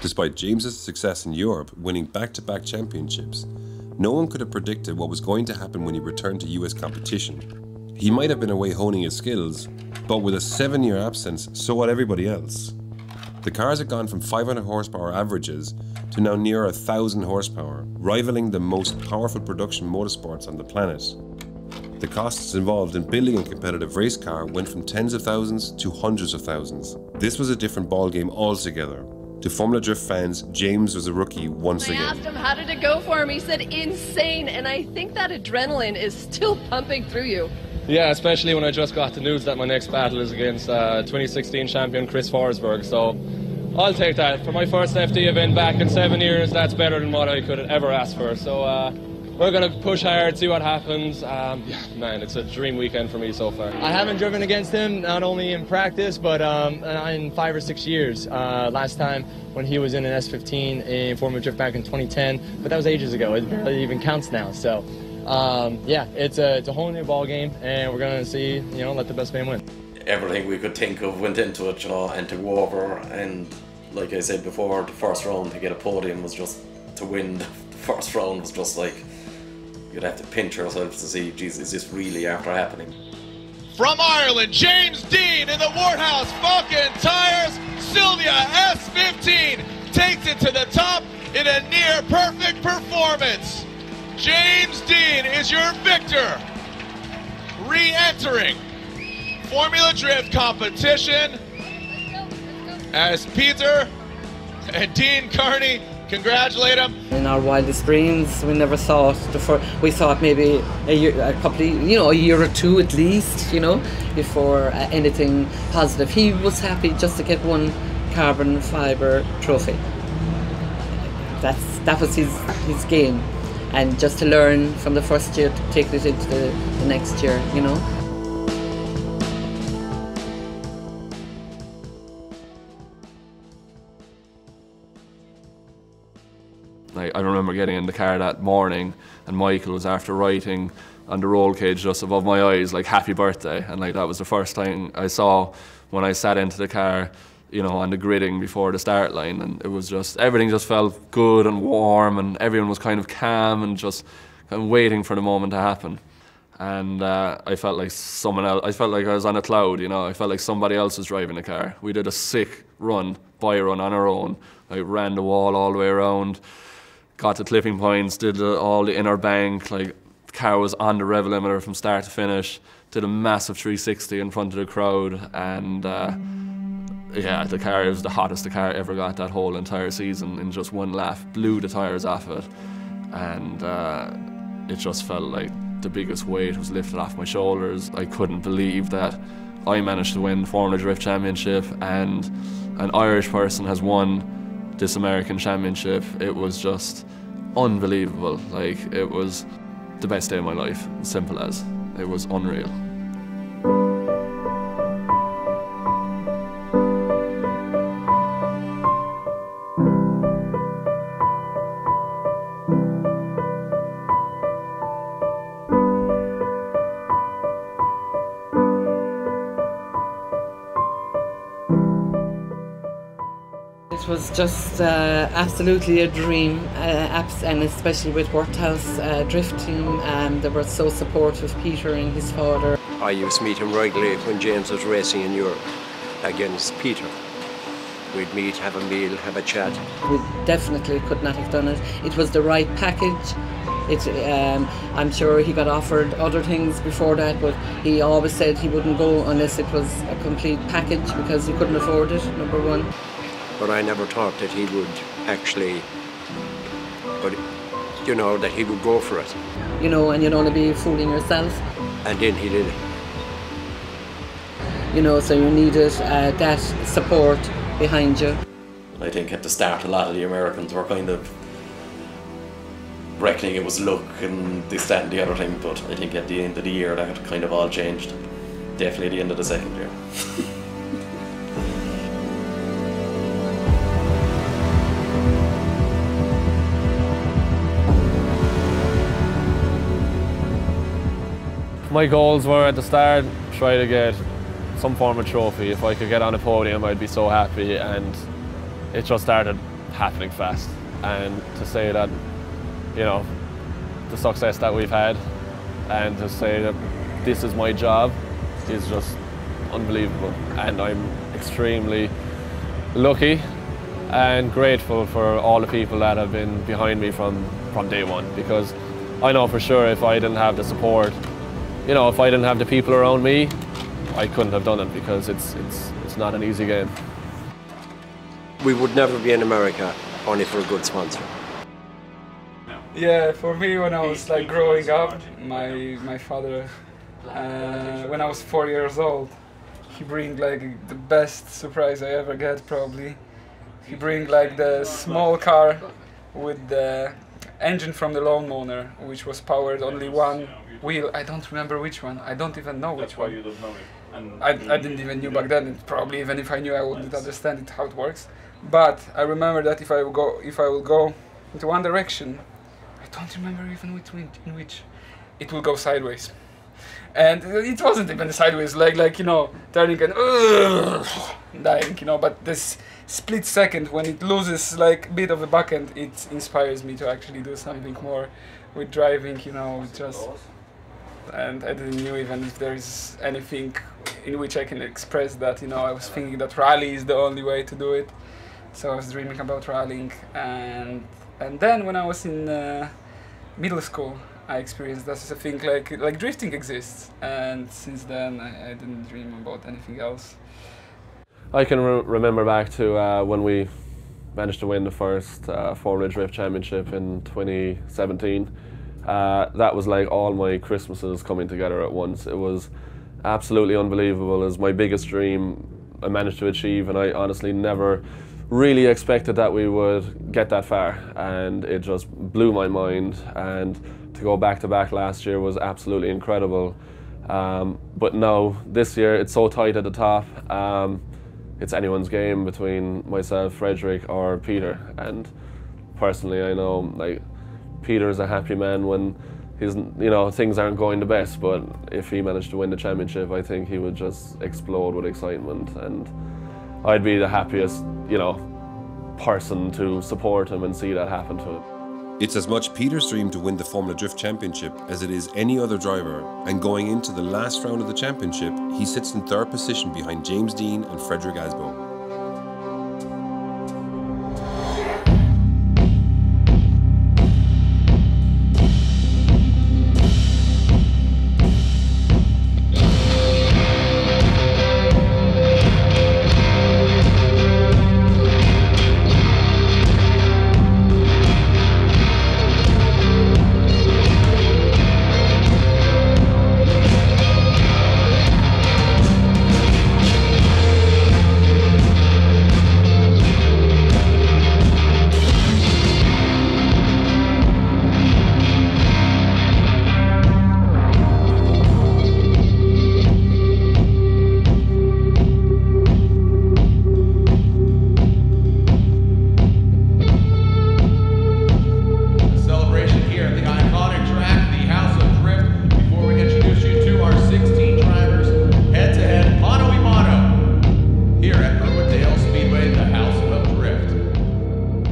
Despite James's success in Europe, winning back-to-back championships, no one could have predicted what was going to happen when he returned to US competition. He might have been away honing his skills, but with a 7-year absence, so had everybody else. The cars had gone from 500 horsepower averages to now near 1,000 horsepower, rivaling the most powerful production motorsports on the planet. The costs involved in building a competitive race car went from tens of thousands to hundreds of thousands. This was a different ballgame altogether. To Formula Drift fans, James was a rookie once again. I asked him how did it go for him. He said insane, and I think that adrenaline is still pumping through you. Yeah, especially when I just got the news that my next battle is against 2016 champion Chris Forsberg. So I'll take that. For my first FD event back in 7 years, that's better than what I could ever ask for. So we're gonna push hard, see what happens. Yeah, man, it's a dream weekend for me so far. I haven't driven against him, not only in practice, but in 5 or 6 years. Last time when he was in an S15 in Formula Drift back in 2010, but that was ages ago. It barely even counts now. So, yeah, it's a whole new ball game, and we're gonna see, you know, let the best man win. Everything we could think of went into it, you know, and to go over, and like I said before, the first round to get a podium was just, to win the first round was just like, you'd have to pinch yourself to see, geez, is this really after happening? From Ireland, James Deane in the Warthouse Falcon Tires, Sylvia S15 takes it to the top in a near perfect performance. James Deane is your victor, re-entering Formula Drift competition as Peter and Dean Carney congratulate him. In our wildest dreams, we never thought, we thought maybe a year, a couple of, you know, a year or two at least, you know, before anything positive. He was happy just to get one carbon fibre trophy. That was his game, and just to learn from the first year to take it into the next year, you know. I remember getting in the car that morning, and Michael was after writing on the roll cage just above my eyes, like, happy birthday. And like, that was the first thing I saw when I sat into the car, you know, on the gridding before the start line. And it was just, everything just felt good and warm, and everyone was kind of calm and just kind of waiting for the moment to happen. And I felt like someone else, I felt like I was on a cloud, you know, I felt like somebody else was driving the car. We did a sick run, buy run on our own. I ran the wall all the way around, got to clipping points, did all the inner bank, like, the car was on the rev limiter from start to finish, did a massive 360 in front of the crowd, and yeah, the car was the hottest the car ever got that whole entire season in just one lap, blew the tyres off it, and it just felt like the biggest weight was lifted off my shoulders. I couldn't believe that I managed to win Formula Drift Championship and an Irish person has won this American championship. It was just unbelievable. Like, it was the best day of my life, simple as. It was unreal. It was just absolutely a dream, and especially with Worthouse Drift Team. They were so supportive, Peter and his father. I used to meet him regularly when James was racing in Europe against Peter. We'd meet, have a meal, have a chat. We definitely could not have done it. It was the right package. I'm sure he got offered other things before that, but he always said he wouldn't go unless it was a complete package because he couldn't afford it, number one. But I never thought that he would actually, but you know, that he would go for it. You know, and you'd only be fooling yourself. And then he did it. You know, so you needed that support behind you. I think at the start a lot of the Americans were kind of reckoning it was luck and this, that and the other thing, but I think at the end of the year that kind of all changed. Definitely at the end of the second year. My goals were at the start, try to get some form of trophy. If I could get on a podium, I'd be so happy, and it just started happening fast. And to say that, you know, the success that we've had, and to say that this is my job is just unbelievable. And I'm extremely lucky and grateful for all the people that have been behind me from day one, because I know for sure if I didn't have the support, you know, if I didn't have the people around me, I couldn't have done it, because it's not an easy game. We would never be in America only for a good sponsor. Yeah, for me, when I was like growing up, my father, when I was 4 years old, he bring like the best surprise I ever get probably. He bring like the small car with the engine from the lawnmower, which was powered only one wheel. I don't remember which one. I don't even know which one. You don't know it. I didn't even knew back then. Probably even if I knew, I wouldn't understand it, how it works. But I remember that if I will go into one direction, I don't remember even in which, it will go sideways. And it wasn't even sideways, like you know, turning and dying, you know. But this split second when it loses like a bit of the back end, it inspires me to actually do something more with driving, you know, just. And I didn't know even if there is anything in which I can express that, you know. I was thinking that rally is the only way to do it, so I was dreaming about rallying. And then when I was in middle school, I experienced that's a thing like drifting exists, and since then I didn't dream about anything else. I can remember back to when we managed to win the first Formula Drift Championship in 2017. That was like all my Christmases coming together at once. It was absolutely unbelievable. It was my biggest dream I managed to achieve, and I honestly never really expected that we would get that far, and it just blew my mind. And to go back to back last year was absolutely incredible. But now this year it's so tight at the top. It's anyone's game between myself, Frederick, or Peter. And personally, I know like Peter's a happy man when his, you know, things aren't going the best. But if he managed to win the championship, I think he would just explode with excitement, and I'd be the happiest, you know, person to support him and see that happen to him. It's as much Peter's dream to win the Formula Drift Championship as it is any other driver, and going into the last round of the championship, he sits in third position behind James Deane and Frederick Asbo.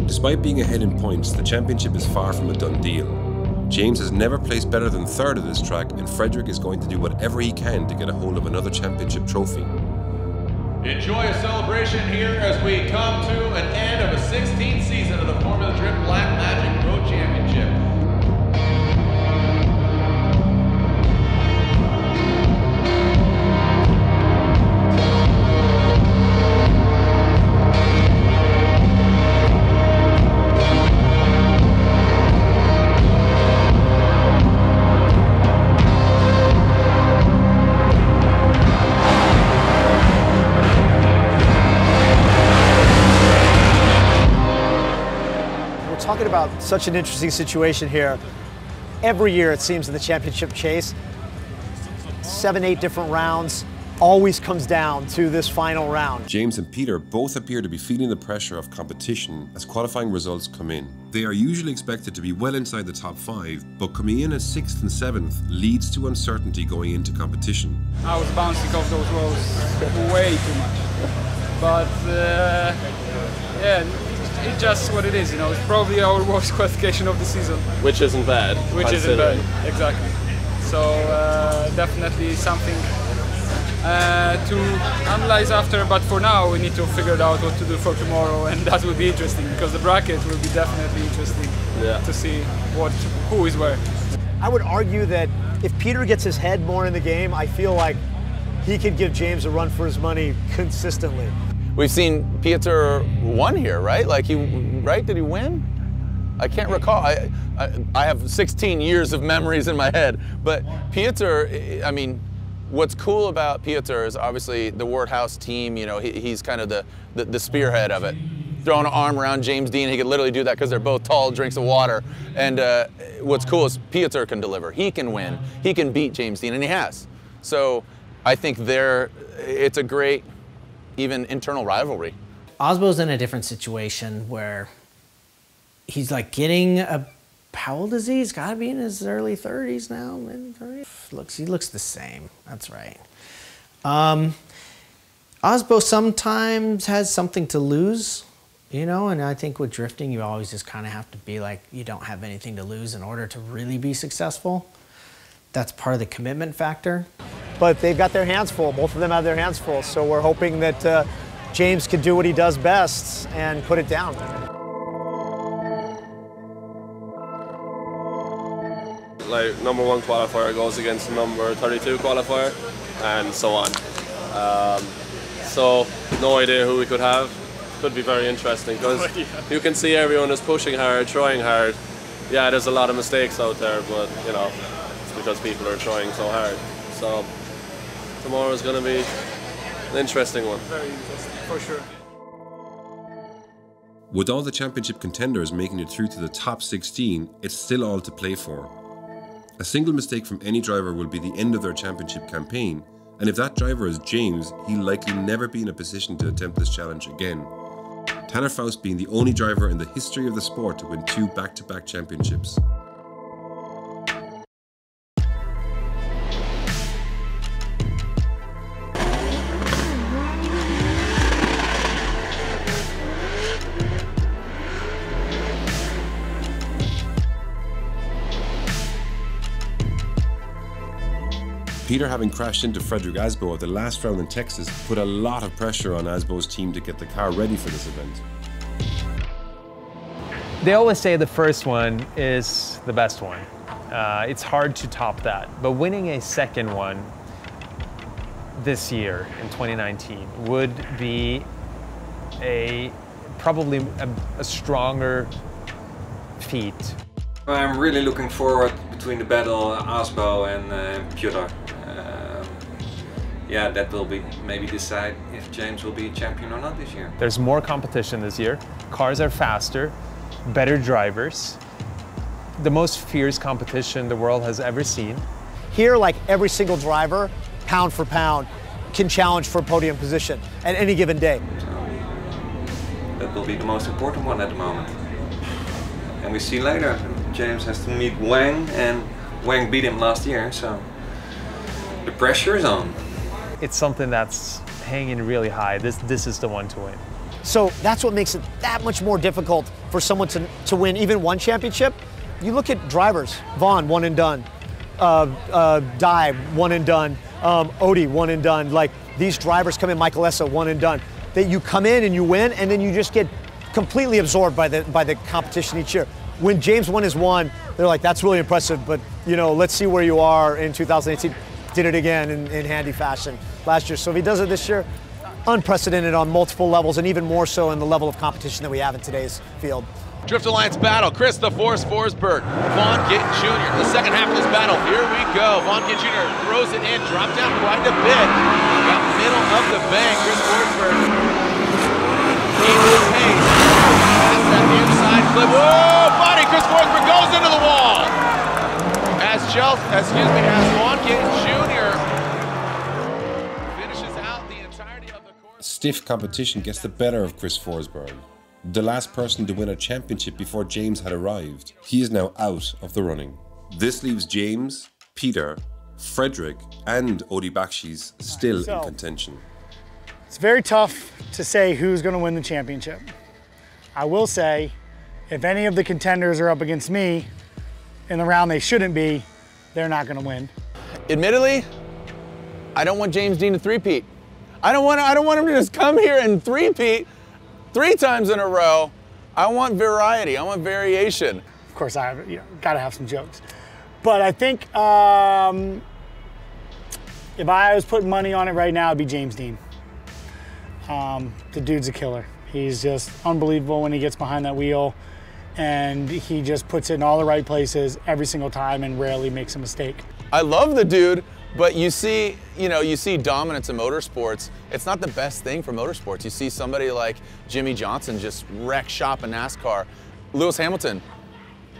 Despite being ahead in points, the championship is far from a done deal. James has never placed better than third at this track, and Frederick is going to do whatever he can to get a hold of another championship trophy. Enjoy a celebration here as we come to an end of a 16th season of the Formula Drift Black Magic Road Championship. Talking about such an interesting situation here. Every year it seems in the championship chase, 7-8 different rounds, always comes down to this final round. James and Peter both appear to be feeling the pressure of competition as qualifying results come in. They are usually expected to be well inside the top 5, but coming in as 6th and 7th leads to uncertainty going into competition. I was bouncing off those roads way too much. But yeah, it's just what it is, you know. It's probably our worst qualification of the season. Which isn't bad. Which isn't bad, exactly. So definitely something to analyze after, but for now we need to figure out what to do for tomorrow, and that will be interesting because the bracket will be definitely interesting to see who is where. I would argue that if Peter gets his head more in the game, I feel like he could give James a run for his money consistently. We've seen Pieter won here, right? Like right? Did he win? I can't recall. I have 16 years of memories in my head, but Pieter, I mean, what's cool about Pieter is obviously the Worthouse team. You know, he's kind of the spearhead of it. throwing an arm around James Deane. He could literally do that because they're both tall drinks of water. And what's cool is Piotr can deliver. He can win. He can beat James Deane, and he has. So I think it's a great, even internal rivalry. Osbo's in a different situation where he's like getting a, how old is he? He's got to be in his early 30s now, mid-30s. He looks the same. That's right. Osbo sometimes has something to lose, you know, and I think with drifting, you always just kind of have to be like, you don't have anything to lose in order to really be successful. That's part of the commitment factor. But they've got their hands full. Both of them have their hands full. So we're hoping that James can do what he does best and put it down. Like, #1 qualifier goes against number 32 qualifier, and so on. So, no idea who we could have. Could be very interesting, because you can see everyone is pushing hard, trying hard. Yeah, there's a lot of mistakes out there, but, you know, it's because people are trying so hard. So, tomorrow's going to be an interesting one. Very interesting, for sure. With all the championship contenders making it through to the top 16, it's still all to play for. A single mistake from any driver will be the end of their championship campaign, and if that driver is James, he'll likely never be in a position to attempt this challenge again. Tanner Faust being the only driver in the history of the sport to win 2 back-to-back championships. Peter, having crashed into Frederick Asbo at the last round in Texas, put a lot of pressure on Asbo's team to get the car ready for this event. They always say the first one is the best one. It's hard to top that, but winning a second one this year in 2019 would be probably a stronger feat. I'm really looking forward between the battle Asbo and Piotr. Yeah, that will maybe decide if James will be champion or not this year. There's more competition this year. Cars are faster, better drivers. The most fierce competition the world has ever seen. Here, like every single driver, pound for pound, can challenge for a podium position at any given day. That will be the most important one at the moment. And we see later, James has to meet Wang, and Wang beat him last year, so the pressure is on. It's something that's hanging really high. This is the one to win. So that's what makes it that much more difficult for someone to win even one championship. You look at drivers, Vaughn, one and done, Dye, one and done, Odie, one and done. Like, these drivers come in, Michael Essa, one and done. That you come in and you win, and then you just get completely absorbed by the competition each year. When James won his one, they're like, that's really impressive, but you know, let's see where you are in 2018. Did it again in handy fashion last year. So if he does it this year, unprecedented on multiple levels, and even more so in the level of competition that we have in today's field. Drift Alliance battle, Chris the Force Forsberg, Vaughn Gittin Jr. The second half of this battle, here we go. Vaughn Gittin Jr. throws it in, dropped down quite a bit. Got middle of the bank, Chris Forsberg keeps the pace. That's that inside flip. Whoa, buddy, Chris Forsberg goes into the wall. As Vaughn Gittin Jr. finishes out the entirety of the course. Stiff competition gets the better of Chris Forsberg, the last person to win a championship before James had arrived. He is now out of the running. This leaves James, Peter, Frederick, and Odie Bakshis still in contention. It's very tough to say who's going to win the championship. I will say, if any of the contenders are up against me in the round they shouldn't be, they're not going to win. Admittedly, I don't want James Deane to three-peat. I don't want him to just come here and three-peat 3 times in a row. I want variety. I want variation. Of course, I got to have some jokes. But I think if I was putting money on it right now, it'd be James Deane. The dude's a killer. He's just unbelievable when he gets behind that wheel, and he just puts it in all the right places every single time and rarely makes a mistake. I love the dude, But you see, you see dominance in motorsports. It's not the best thing for motorsports. You see somebody like Jimmy Johnson just wreck shop in NASCAR. Lewis Hamilton,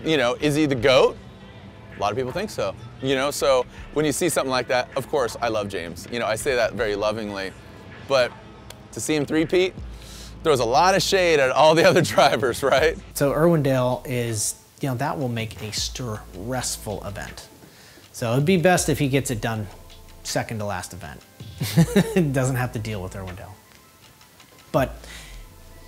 is he the GOAT? A lot of people think so. So when you see something like that, of course, I love James. I say that very lovingly. But to see him three-peat, throws a lot of shade at all the other drivers, right? So Irwindale is, that will make a stressful event. So it'd be best if he gets it done second to last event. Doesn't have to deal with Irwindale. But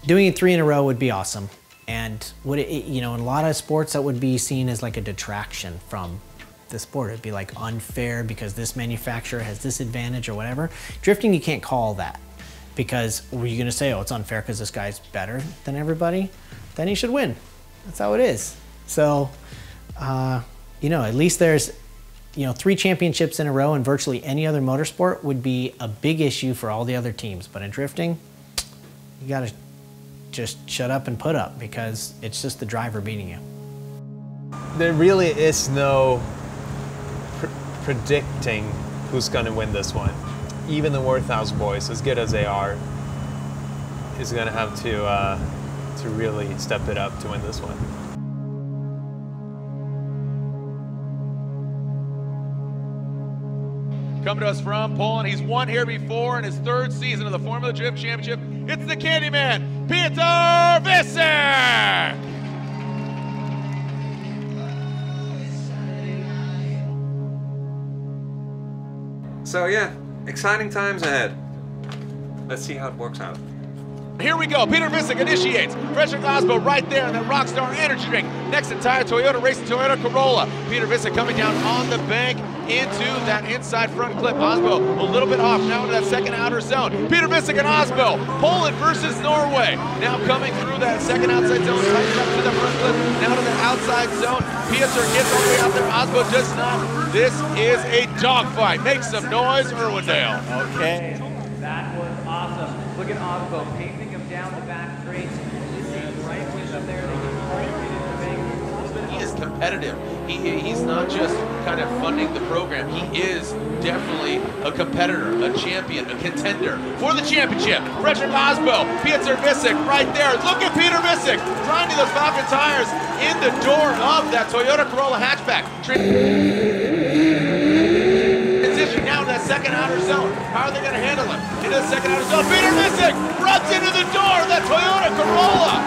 doing it 3 in a row would be awesome. And would it, in a lot of sports that would be seen as like a detraction from the sport. It'd be like unfair because this manufacturer has this advantage or whatever. Drifting, you can't call that because were you gonna say, oh, it's unfair because this guy's better than everybody? Then he should win. That's how it is. So, at least there's 3 championships in a row in virtually any other motorsport would be a big issue for all the other teams. But in drifting, you gotta just shut up and put up because it's just the driver beating you. There really is no predicting who's gonna win this one. Even the Worthouse boys, as good as they are, is gonna have to really step it up to win this one. Coming to us from Poland, he's won here before in his 3rd season of the Formula Drift Championship. It's the Candyman, Peter Visser! So yeah, exciting times ahead. Let's see how it works out. Here we go. Peter Visick initiates. Frederick Osbo right there in the Rockstar Energy Drink. Next entire Toyota racing Toyota Corolla. Peter Visick coming down on the bank into that inside front clip. Osbo a little bit off now into that second outer zone. Peter Visick and Osbo. Poland versus Norway. Now coming through that second outside zone. Tightens up to the front clip. Now to the outside zone. Peter gets all the way out there. Osbo does not. This is a dogfight. Make some noise, Irwindale. Okay. That was awesome. Look at Osbo pacing him down the back straight. Right with him there. He is competitive. He's not just kind of funding the program. He is definitely a competitor, a champion, a contender for the championship. Frederick Osbo, Peter Visick right there. Look at Peter Visick grinding those Falcon tires in the door of that Toyota Corolla hatchback. Transition now to that second outer zone. How are they going to handle him? Into the second outer zone. Peter Visick runs into the door of that Toyota Corolla.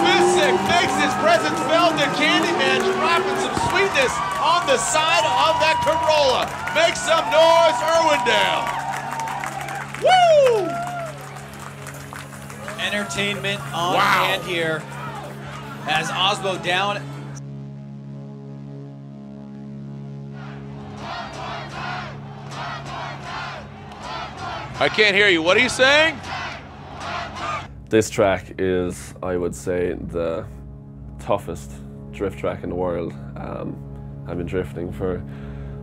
Visick makes his presence felt, and Candyman dropping some sweetness on the side of that Corolla. Make some noise, Irwindale. Woo! Entertainment on hand here as Osbo down. I can't hear you. What are you saying? This track is, I would say, the toughest drift track in the world. I've been drifting for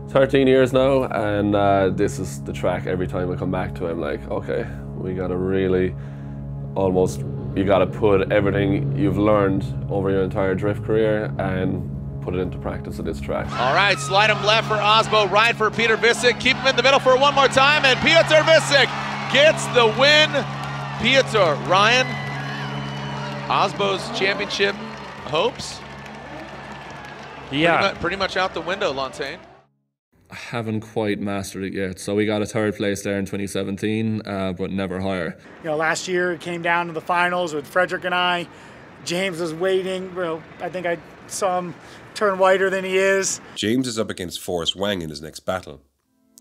13 years now, and this is the track every time I come back to it. I'm like, okay, we gotta really you gotta put everything you've learned over your entire drift career and put it into practice at this track. All right, slide him left for Osbo, right for Peter Visick. Keep him in the middle for one more time, and Peter Visick gets the win. Peter, Ryan, Osbo's championship hopes? Yeah. Pretty much out the window, Lantain. I haven't quite mastered it yet. So we got a 3rd place there in 2017, but never higher. Last year it came down to the finals with Frederick and I. James was waiting. I think I saw him turn whiter than he is. James is up against Forrest Wang in his next battle.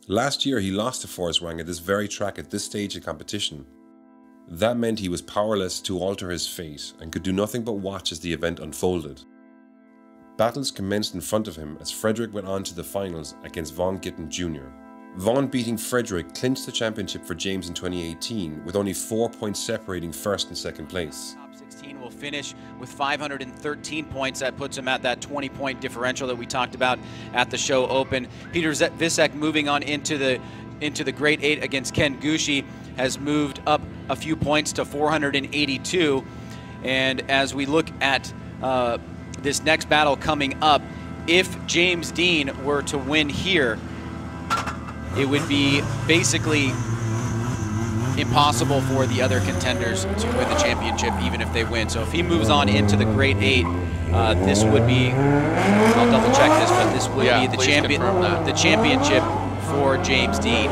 Last year he lost to Forrest Wang at this very track at this stage of competition. That meant he was powerless to alter his fate and could do nothing but watch as the event unfolded. Battles commenced in front of him as Frederick went on to the finals against Vaughn Gittin Jr. Vaughn beating Frederick clinched the championship for James in 2018 with only 4 points separating 1st and 2nd place. Top 16 will finish with 513 points. That puts him at that 20-point differential that we talked about at the show open. Peter Visick moving on into the Great 8 against Ken Gucci has moved up a few points to 482. And as we look at this next battle coming up, if James Deane were to win here, it would be basically impossible for the other contenders to win the championship, even if they win. So if he moves on into the Great 8, this would be, I'll double check this, but this would be the championship for James Deane.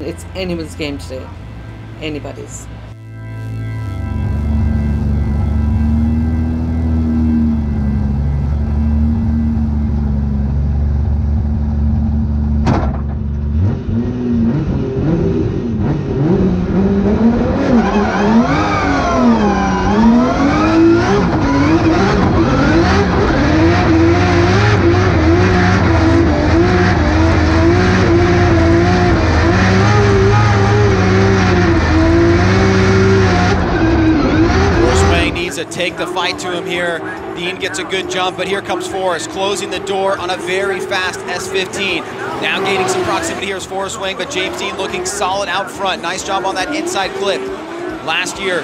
It's anyone's game today, anybody's. Take the fight to him here. Deane gets a good jump, but here comes Forrest, closing the door on a very fast S15. Now gaining some proximity here is Forrest Wang, but James Deane looking solid out front. Nice job on that inside clip. Last year,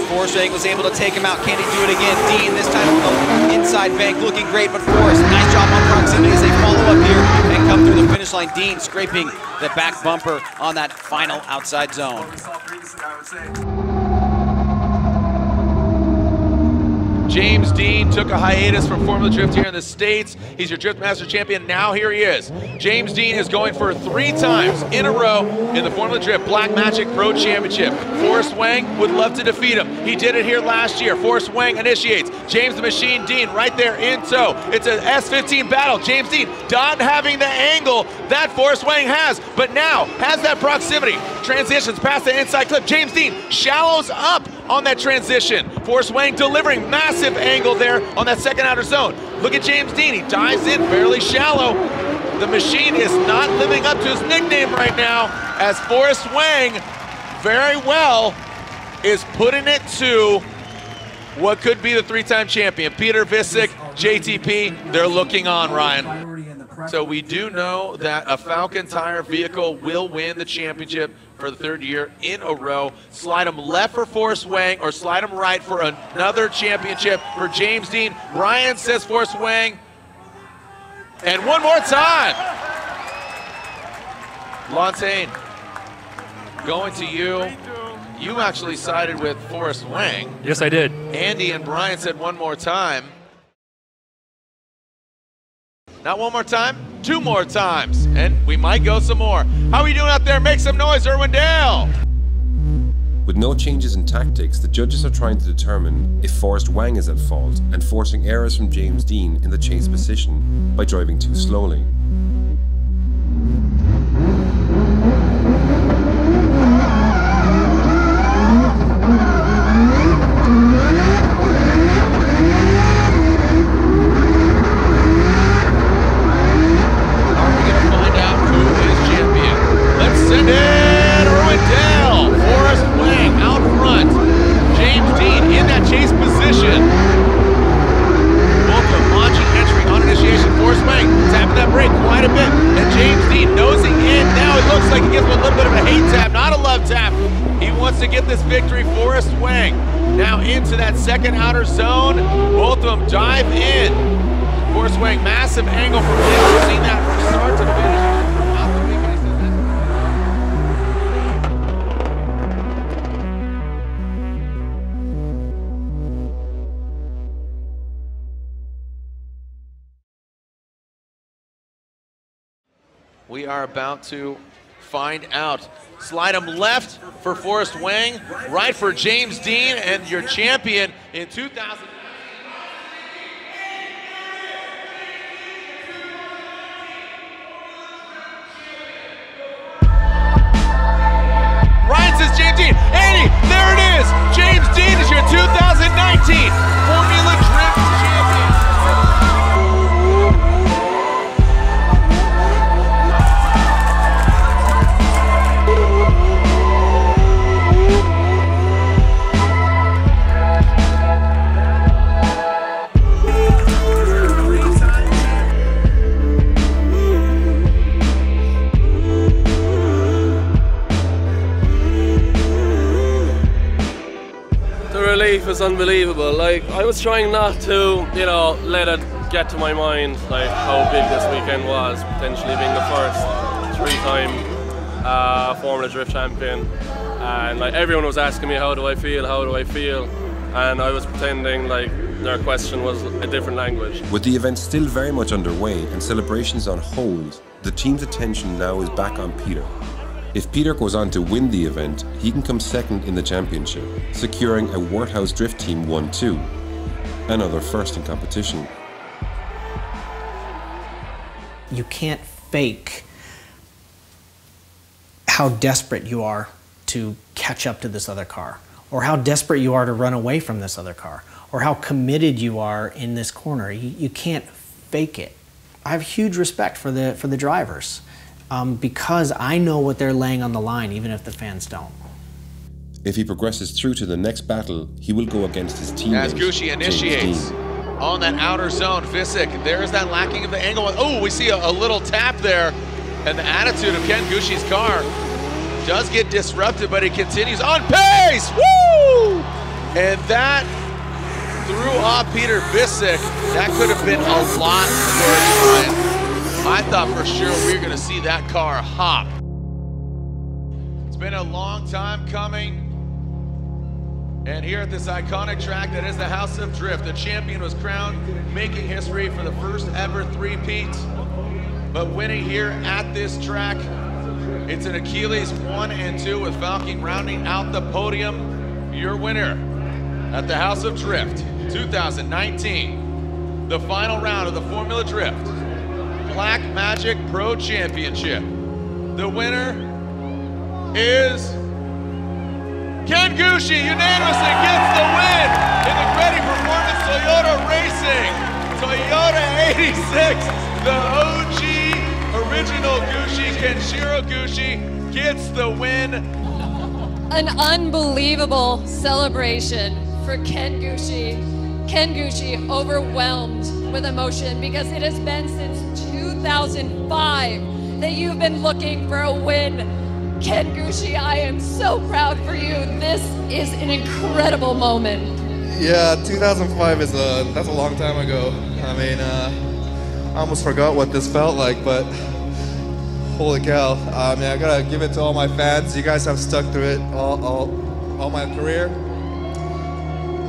Forrest Wang was able to take him out. Can he do it again? Deane, this time on the inside bank, looking great, but Forrest, nice job on proximity as they follow up here and come through the finish line. Deane scraping the back bumper on that final outside zone. James Deane took a hiatus from Formula Drift here in the States. He's your Drift Master champion. Now here he is. James Deane is going for 3 times in a row in the Formula Drift Black Magic Pro Championship. Forrest Wang would love to defeat him. He did it here last year. Forrest Wang initiates. James the Machine Deane right there in tow. It's an S15 battle. James Deane not having the angle that Forrest Wang has, but now has that proximity. Transitions past the inside clip. James Deane shallows up on that transition. Forrest Wang delivering massive angle there on that second outer zone. Look at James Deane, he dives in fairly shallow. The Machine is not living up to his nickname right now, as Forrest Wang very well is putting it to what could be the 3-time champion. Peter Visick, JTP, they're looking on, Ryan. So we do know that a Falcon Tire vehicle will win the championship for the 3rd year in a row. Slide him left for Forrest Wang, or slide him right for another championship for James Deane. Ryan says Forrest Wang. And one more time. Lantain, going to you. You actually sided with Forrest Wang. Yes, I did. Andy and Brian said one more time. Not one more time, 2 more times. And we might go some more. How are you doing out there? Make some noise, Irwindale. With no changes in tactics, the judges are trying to determine if Forrest Wang is at fault and forcing errors from James Deane in the chase position by driving too slowly. Send it, Irwindale. Forrest Wang out front. James Deane in that chase position. Both of launching entry on initiation. Forrest Wang tapping that brake quite a bit. And James Deane nosing in. Now it looks like he gives him a little bit of a hate tap, not a love tap. He wants to get this victory. Forrest Wang now into that second outer zone. Both of them dive in. Forrest Wang, massive angle from him. We've seen that from start to finish. We are about to find out. Slide him left for Forrest Wang, right for James Deane, and your champion in 2000. Ryan says James Deane. Andy, there it is. James Deane is your 2019 Formula Drift champion. Relief is unbelievable. Like, I was trying not to, you know, let it get to my mind like how big this weekend was, potentially being the first 3-time Formula Drift champion, and like everyone was asking me how do I feel, and I was pretending like their question was a different language. With the event still very much underway and celebrations on hold, the team's attention now is back on Peter. If Peter goes on to win the event, he can come second in the championship, securing a Worthouse Drift Team 1-2, another first in competition. You can't fake how desperate you are to catch up to this other car, or how desperate you are to run away from this other car, or how committed you are in this corner. You can't fake it. I have huge respect for the drivers. Because I know what they're laying on the line, even if the fans don't. If he progresses through to the next battle, he will go against his teammate. As Gucci initiates on that outer zone, Visick, there's that lacking of the angle. Oh, we see a little tap there, and the attitude of Ken Gucci's car does get disrupted, but he continues on pace. Woo! And that threw off Peter Visick. That could have been a lot worse, Ryan. I thought for sure we were going to see that car hop. It's been a long time coming. And here at this iconic track that is the House of Drift, the champion was crowned, making history for the first ever three-peat. But winning here at this track, it's an Achilles 1 and 2 with Falking rounding out the podium. Your winner at the House of Drift 2019, the final round of the Formula Drift Black Magic Pro Championship. The winner is Ken Gucci, unanimously gets the win in the Ready Performance Toyota Racing. Toyota 86, the OG original Gucci, Kenshiro Gucci, gets the win. An unbelievable celebration for Ken Gucci. Ken Gucci overwhelmed with emotion because it has been since 2005 that you've been looking for a win. Ken Gucci, I am so proud for you. This is an incredible moment. Yeah, 2005 that's a long time ago. I mean, I almost forgot what this felt like, but holy cow. I mean, I gotta give it to all my fans. You guys have stuck through it all my career.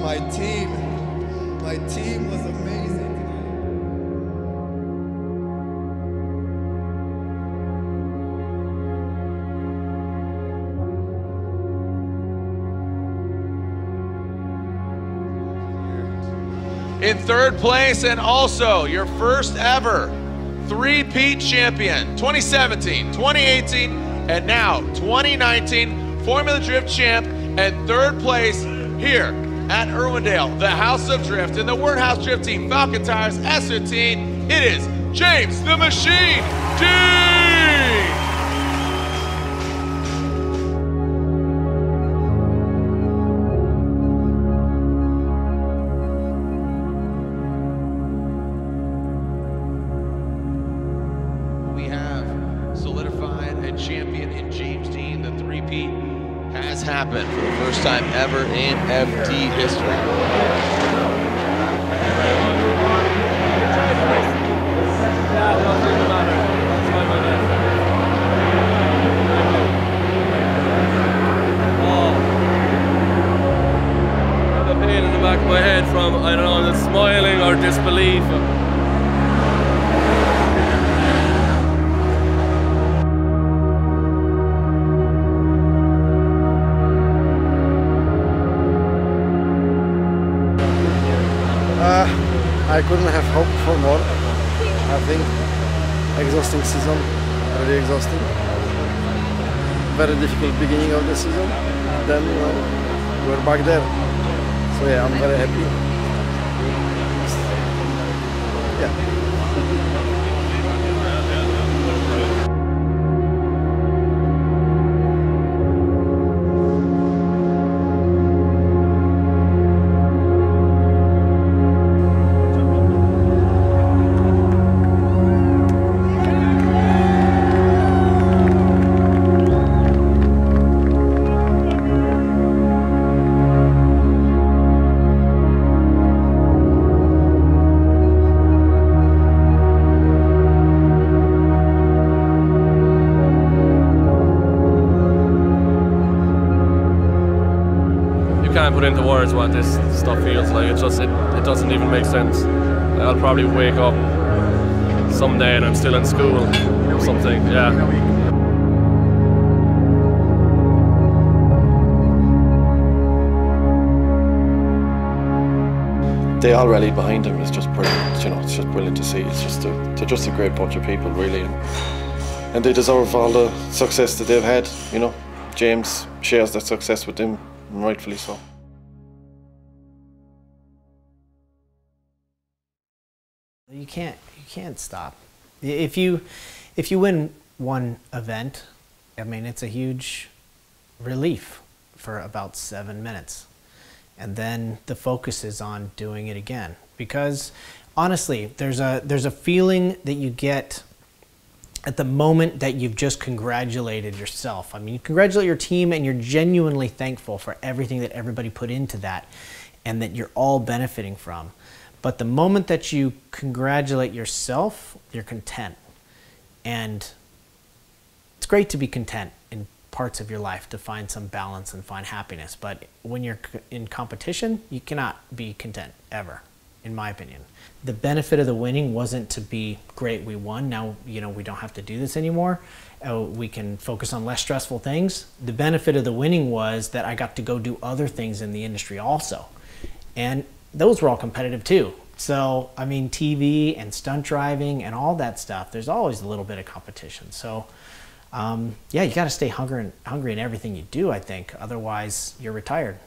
My team was amazing. In third place, and also your first ever three-peat champion, 2017, 2018, and now 2019 Formula Drift champ, and third place here at Irwindale, the House of Drift, and the Worthouse Drift Team Falcon Tires S15. It is James the Machine Deane! We have solidified a champion in James Deane. The three-peat has happened for the first time ever in FD history. The pain in the back of my head from, I don't know, the smiling or disbelief. I couldn't have hoped for more. I think exhausting season, really exhausting. Very difficult beginning of the season. Then we're back there. So yeah, I'm very happy. Yeah. can't put into words what this stuff feels like. It doesn't even make sense. I'll probably wake up someday and I'm still in school or something. Yeah. They all rallied behind him. It's just brilliant, you know. It's just brilliant to see. They're just a great bunch of people, really, and they deserve all the success that they've had. You know, James shares that success with them, and rightfully so. You can't stop. If you win one event, I mean, it's a huge relief for about 7 minutes. And then the focus is on doing it again. Because honestly, there's a feeling that you get at the moment that you've just congratulated yourself. I mean, you congratulate your team and you're genuinely thankful for everything that everybody put into that and that you're all benefiting from. But the moment that you congratulate yourself, you're content. And it's great to be content in parts of your life, to find some balance and find happiness. But when you're in competition, you cannot be content, ever, in my opinion. The benefit of the winning wasn't to be, great, we won, now we don't have to do this anymore. We can focus on less stressful things. The benefit of the winning was that I got to go do other things in the industry also. And those were all competitive too. So, I mean, TV and stunt driving and all that stuff, there's always a little bit of competition. So, yeah, you got to stay hungry in everything you do, I think. Otherwise, you're retired.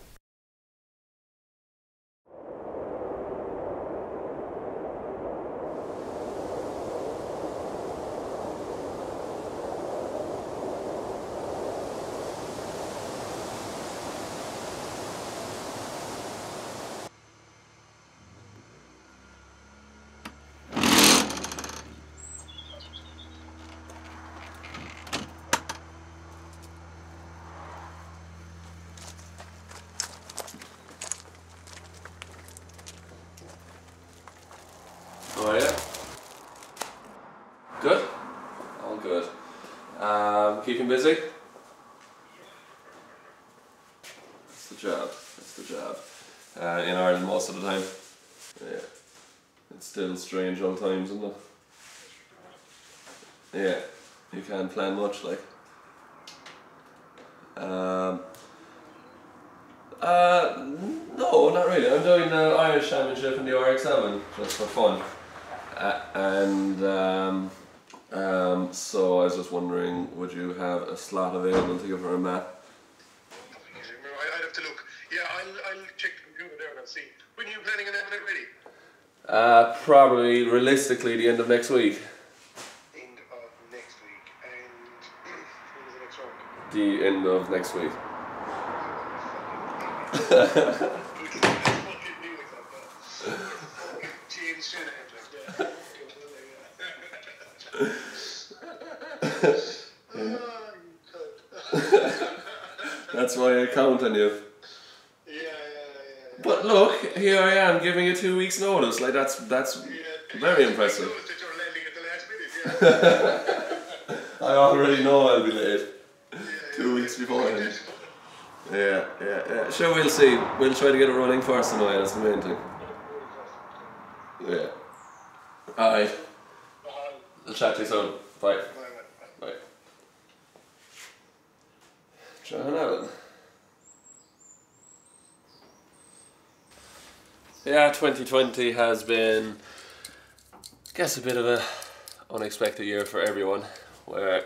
How are you? Good? All good. Keeping busy? That's the job. That's the job. In Ireland most of the time. Yeah. It's still strange old times, isn't it? Yeah. You can't plan much, like. No, not really. I'm doing the Irish Championship in the RX-7 just for fun. So I was just wondering, would you have a slot available to give her a map? I'd have to look. Yeah, I'll check the computer there and I'll see. When are you planning on having it ready? Probably, realistically, the end of next week. End of next week. And when is the next round? The end of next week. That's why I count on you. But look, here I am giving you 2 weeks' notice. Like that's very impressive. I already know I'll be late. 2 weeks beforehand. Yeah. Sure, we'll see. We'll try to get it running first anyway, that's the main thing. Yeah. Alright. I'll chat to you soon. Bye. Bye. John Allen. Yeah, 2020 has been, I guess, a bit of a unexpected year for everyone, where,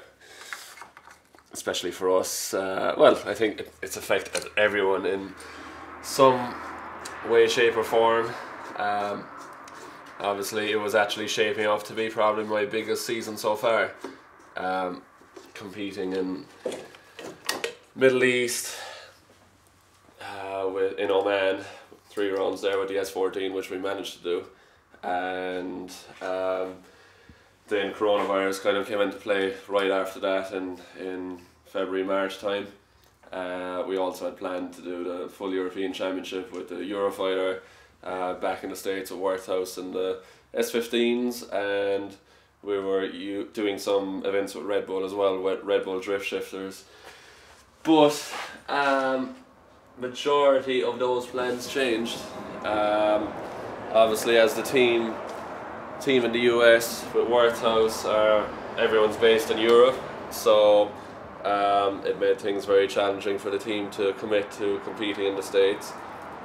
especially for us, well, I think it's affected everyone in some way, shape or form. Obviously it was actually shaping up to be probably my biggest season so far. Competing in Middle East, in Oman, 3 rounds there with the S14, which we managed to do, and then coronavirus kind of came into play right after that in February, March time. We also had planned to do the full European Championship with the Eurofighter back in the States at Worthouse and the S15s, and we were doing some events with Red Bull as well, with Red Bull drift shifters. But majority of those plans changed. Obviously, as the team in the US with Worthouse, everyone's based in Europe, so it made things very challenging for the team to commit to competing in the States.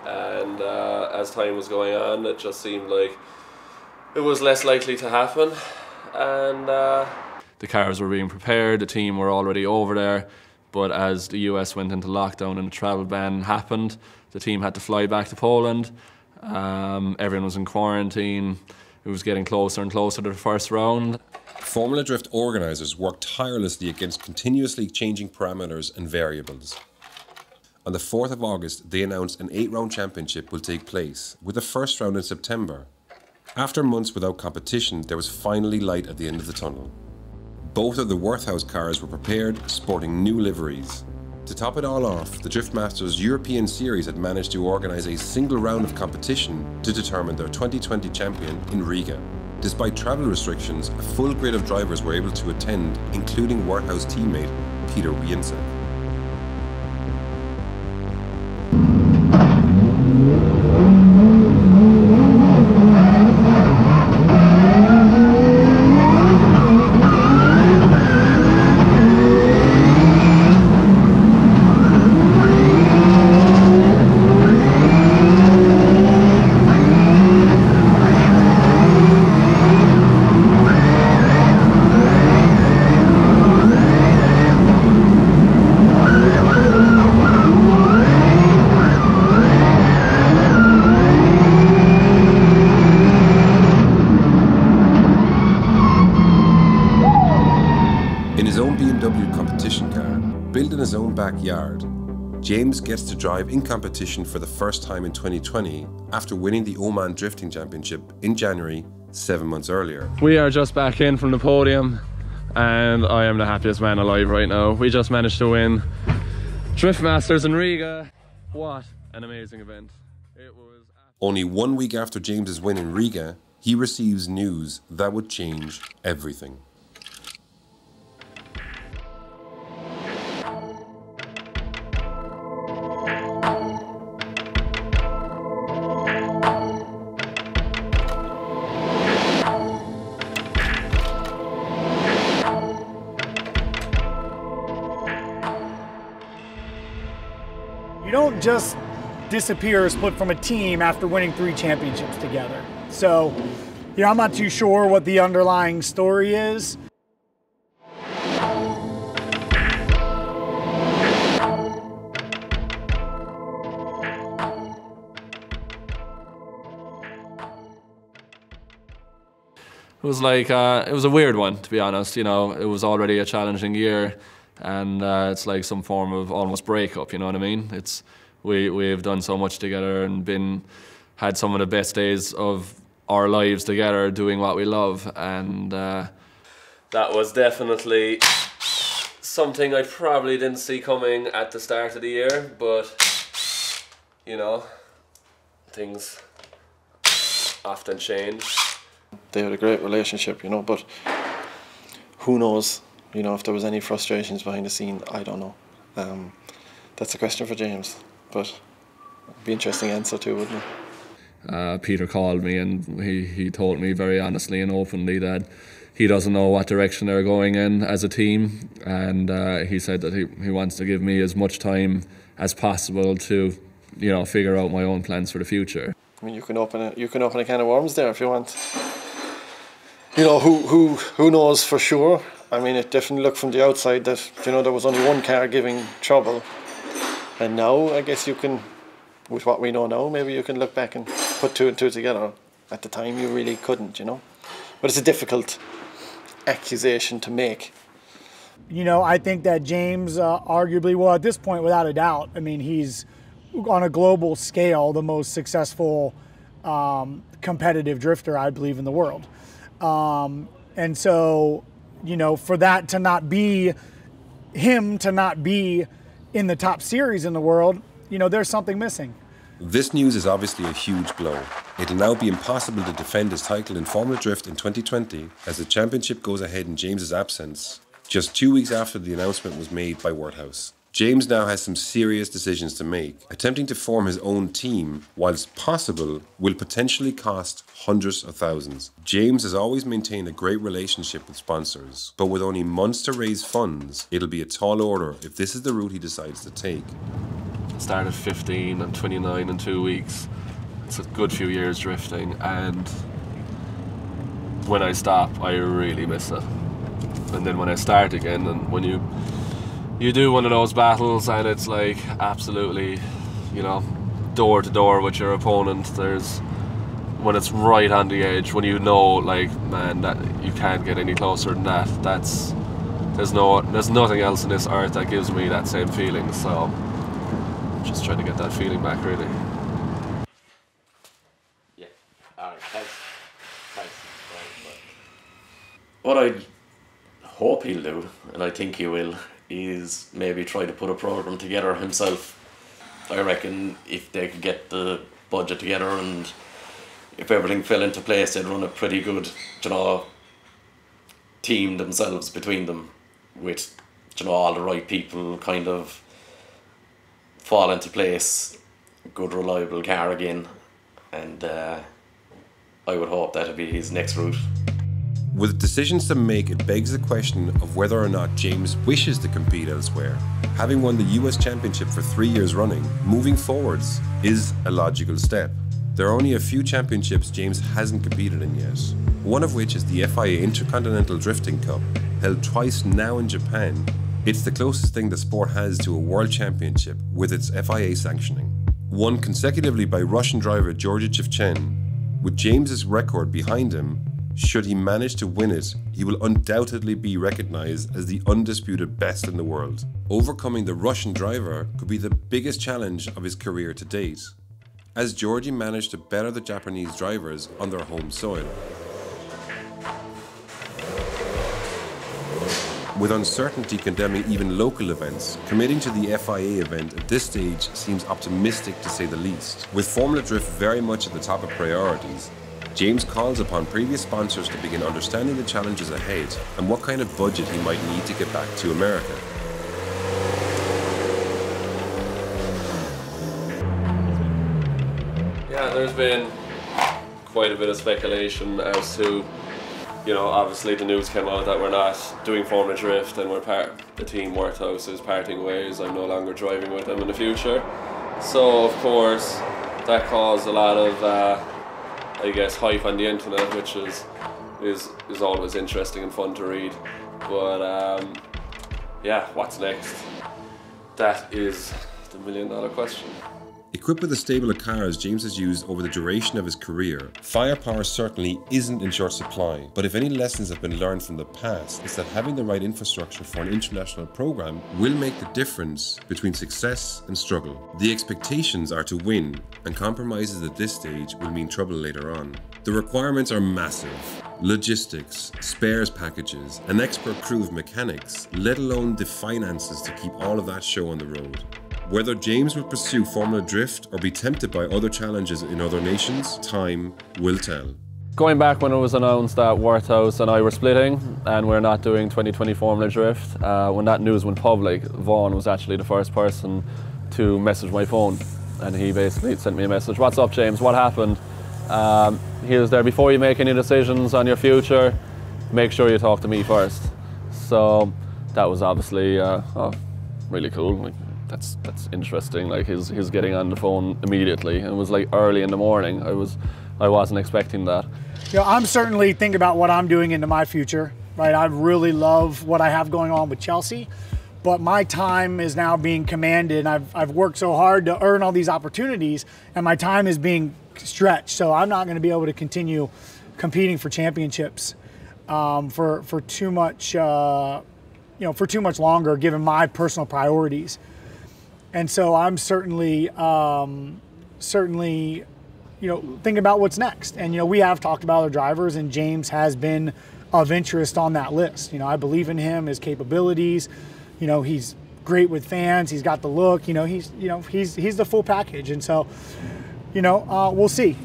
And as time was going on, it just seemed like it was less likely to happen. And the cars were being prepared, the team were already over there, but as the US went into lockdown and the travel ban happened, the team had to fly back to Poland. Everyone was in quarantine. It was getting closer and closer to the first round. Formula Drift organisers worked tirelessly against continuously changing parameters and variables. On the 4th of August, they announced an 8-round championship will take place, with the first round in September. After months without competition, there was finally light at the end of the tunnel. Both of the Worthouse cars were prepared, sporting new liveries. To top it all off, the Driftmasters European Series had managed to organise a single round of competition to determine their 2020 champion in Riga. Despite travel restrictions, a full grid of drivers were able to attend, including Worthouse teammate Peter Wienczak. Built in his own backyard, James gets to drive in competition for the first time in 2020 after winning the Oman Drifting Championship in January 7 months earlier. We are just back in from the podium and I am the happiest man alive right now. We just managed to win Driftmasters in Riga. What an amazing event. It was only 1 week after James's win in Riga, he receives news that would change everything. You don't just disappear or split from a team after winning 3 championships together. So, you know, I'm not too sure what the underlying story is. It was like, it was a weird one, to be honest. You know, it was already a challenging year, and it's like some form of almost breakup, you know what I mean? It's, we've done so much together and had some of the best days of our lives together doing what we love, and that was definitely something I probably didn't see coming at the start of the year, but, you know, things often change. They had a great relationship, you know, but who knows, you know, if there was any frustrations behind the scene, I don't know. That's a question for James, but it'd be an interesting answer too, wouldn't it? Peter called me and he told me very honestly and openly that he doesn't know what direction they're going in as a team, and he said that he wants to give me as much time as possible to, you know, figure out my own plans for the future. I mean, you can open a can of worms there if you want. You know, who knows for sure? I mean, it definitely looked from the outside that, you know, there was only one car giving trouble, and now I guess you can, with what we know now, maybe you can look back and put 2 and 2 together. At the time, you really couldn't, you know. But it's a difficult accusation to make. You know, I think that James arguably, well, at this point, without a doubt, I mean, he's on a global scale the most successful competitive drifter, I believe, in the world. And so, you know, for that to not be him, to not be in the top series in the world, you know, there's something missing. This news is obviously a huge blow. It'll now be impossible to defend his title in Formula Drift in 2020 as the championship goes ahead in James's absence, just 2 weeks after the announcement was made by Worthouse. James now has some serious decisions to make. Attempting to form his own team, whilst possible, will potentially cost hundreds of thousands. James has always maintained a great relationship with sponsors, but with only months to raise funds, it'll be a tall order if this is the route he decides to take. I started 15, I'm 29 in 2 weeks. It's a good few years drifting, and when I stop, I really miss it. And then when I start again, and when you do one of those battles and it's like absolutely, you know, door to door with your opponent, when it's right on the edge, when you know, like, man, that you can't get any closer than that, there's nothing else in this earth that gives me that same feeling. So just trying to get that feeling back, really. Yeah, alright, thanks. What I hope he'll do, and I think he will, is maybe try to put a program together himself. I reckon if they could get the budget together and if everything fell into place, they'd run a pretty good, you know, team themselves between them, with, you know, all the right people kind of fall into place, good reliable car again, and I would hope that'd be his next route. With decisions to make, it begs the question of whether or not James wishes to compete elsewhere. Having won the US Championship for 3 years running, moving forwards is a logical step. There are only a few championships James hasn't competed in yet, one of which is the FIA Intercontinental Drifting Cup, held twice now in Japan. It's the closest thing the sport has to a world championship with its FIA sanctioning. Won consecutively by Russian driver Georgy Chevchen, with James's record behind him. Should he manage to win it, he will undoubtedly be recognised as the undisputed best in the world. Overcoming the Russian driver could be the biggest challenge of his career to date, as Georgy managed to better the Japanese drivers on their home soil. With uncertainty condemning even local events, committing to the FIA event at this stage seems optimistic to say the least. With Formula Drift very much at the top of priorities, James calls upon previous sponsors to begin understanding the challenges ahead and what kind of budget he might need to get back to America. Yeah, there's been quite a bit of speculation as to, you know, obviously the news came out that we're not doing Formula Drift and the team Workhouse is parting ways. I'm no longer driving with them in the future. So of course that caused a lot of I guess hype on the internet, which is always interesting and fun to read. But yeah, what's next? That is the $1 million question. Equipped with a stable of cars James has used over the duration of his career, firepower certainly isn't in short supply, but if any lessons have been learned from the past, it's that having the right infrastructure for an international program will make the difference between success and struggle. The expectations are to win, and compromises at this stage will mean trouble later on. The requirements are massive. Logistics, spares packages, an expert crew of mechanics, let alone the finances to keep all of that show on the road. Whether James will pursue Formula Drift or be tempted by other challenges in other nations, time will tell. Going back when it was announced that Workhouse and I were splitting and we're not doing 2020 Formula Drift, when that news went public, Vaughn was actually the first person to message my phone, and he basically sent me a message. "What's up, James? What happened?" He was there, "Before you make any decisions on your future, make sure you talk to me first." So that was obviously really cool. Like, that's interesting. Like his getting on the phone immediately, and it was like early in the morning. I wasn't expecting that. You know, I'm certainly thinking about what I'm doing into my future, right? I really love what I have going on with Chelsea, but my time is now being commanded. I've worked so hard to earn all these opportunities, and my time is being stretched. So I'm not going to be able to continue competing for championships for too much, for too much longer, given my personal priorities. And so I'm certainly, thinking about what's next. And, we have talked about other drivers, and James has been of interest on that list. I believe in him, his capabilities. He's great with fans. He's got the look. He's the full package. And so, we'll see.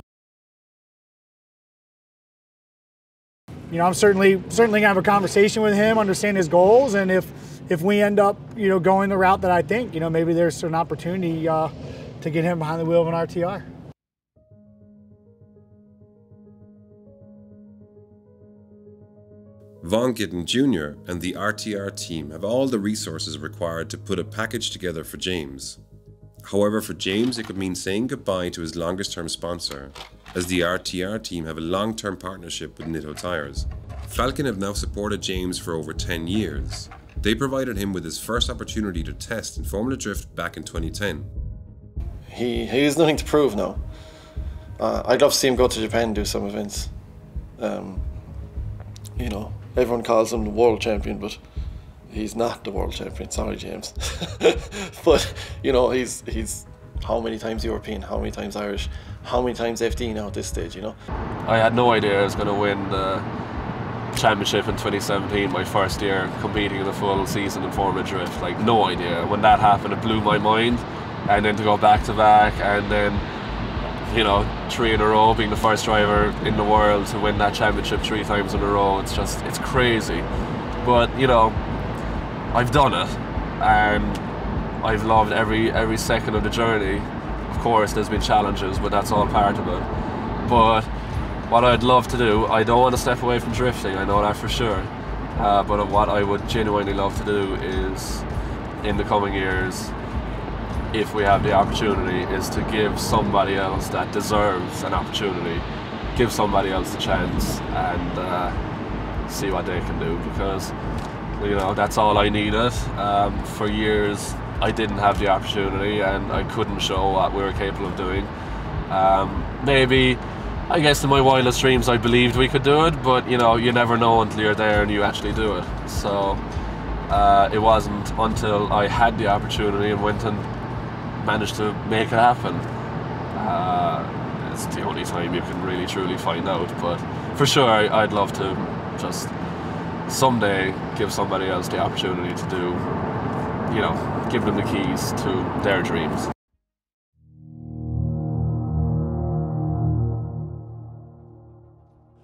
I'm certainly gonna have a conversation with him, understand his goals, and if if we end up, going the route that I think, maybe there's an opportunity to get him behind the wheel of an RTR. Vaughn Gittin Jr. and the RTR team have all the resources required to put a package together for James. However, for James, it could mean saying goodbye to his longest-term sponsor, as the RTR team have a long-term partnership with Nitto Tires. Falcon have now supported James for over 10 years. They provided him with his first opportunity to test in Formula Drift back in 2010. He has nothing to prove now. I'd love to see him go to Japan and do some events. Everyone calls him the world champion, but he's not the world champion. Sorry, James. But he's how many times European, how many times Irish, how many times FD now at this stage. I had no idea I was going to win the championship in 2017, my first year competing in a full season in Formula Drift. Like, no idea. When that happened, it blew my mind. And then to go back to back, and then 3 in a row, being the first driver in the world to win that championship 3 times in a row, it's crazy. But I've done it, and I've loved every second of the journey. Of course, there's been challenges, but that's all part of it. But what I'd love to do, I don't want to step away from drifting, I know that for sure. But what I would genuinely love to do is, in the coming years, if we have the opportunity, is to give somebody else that deserves an opportunity, give somebody else a chance, and see what they can do, because that's all I needed. For years I didn't have the opportunity, and I couldn't show what we were capable of doing. Maybe, I guess in my wildest dreams I believed we could do it, but you never know until you're there and you actually do it. So it wasn't until I had the opportunity and went and managed to make it happen. It's the only time you can really truly find out, but for sure I'd love to just someday give somebody else the opportunity to do, give them the keys to their dreams.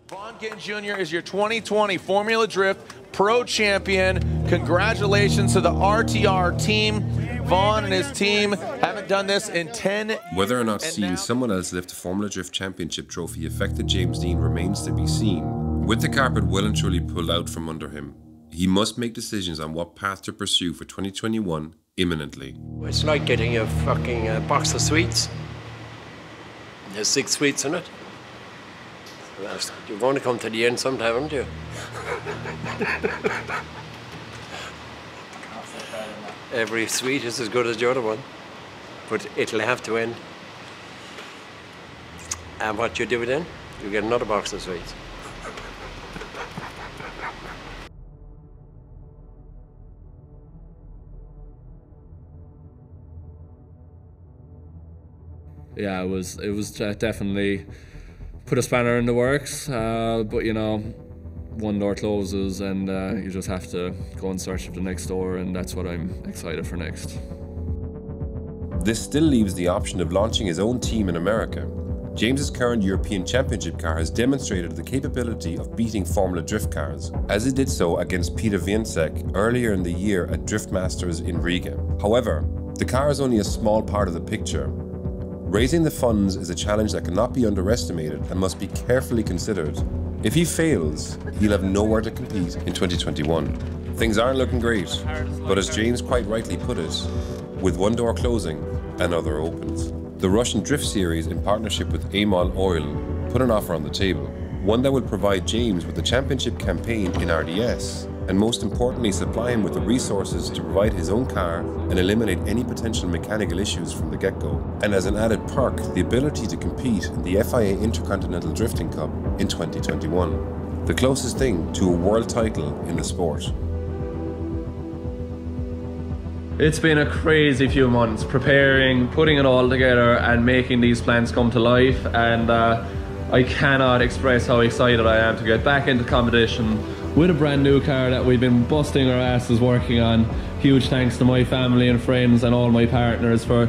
Vaughn Gittin Jr. is your 2020 Formula Drift Pro Champion. Congratulations to the RTR team. Vaughn and his team haven't done this in 10 years. Whether or not seeing someone else lift a Formula Drift Championship trophy affected James Deane remains to be seen. With the carpet well and truly pulled out from under him, he must make decisions on what path to pursue for 2021 imminently. It's like getting a fucking box of sweets. There's 6 sweets in it. You've only come to the end sometime, haven't you? Every sweet is as good as the other one, but it'll have to end. And what you do then? You get another box of sweets. Yeah, it was definitely put a spanner in the works, but one door closes and you just have to go in search of the next door, and that's what I'm excited for next. This still leaves the option of launching his own team in America. James's current European Championship car has demonstrated the capability of beating Formula Drift cars, as it did so against Peter Wienczek earlier in the year at Drift Masters in Riga. However, the car is only a small part of the picture. Raising the funds is a challenge that cannot be underestimated and must be carefully considered. If he fails, he'll have nowhere to compete in 2021. Things aren't looking great, but as James quite rightly put it, with one door closing, another opens. The Russian Drift Series, in partnership with Amol Oil, put an offer on the table, one that will provide James with a championship campaign in RDS, and most importantly supply him with the resources to provide his own car and eliminate any potential mechanical issues from the get-go. And as an added perk, the ability to compete in the FIA Intercontinental Drifting Cup in 2021, the closest thing to a world title in the sport. It's been a crazy few months preparing, putting it all together and making these plans come to life, and I cannot express how excited I am to get back into competition with a brand new car that we've been busting our asses working on. Huge thanks to my family and friends and all my partners for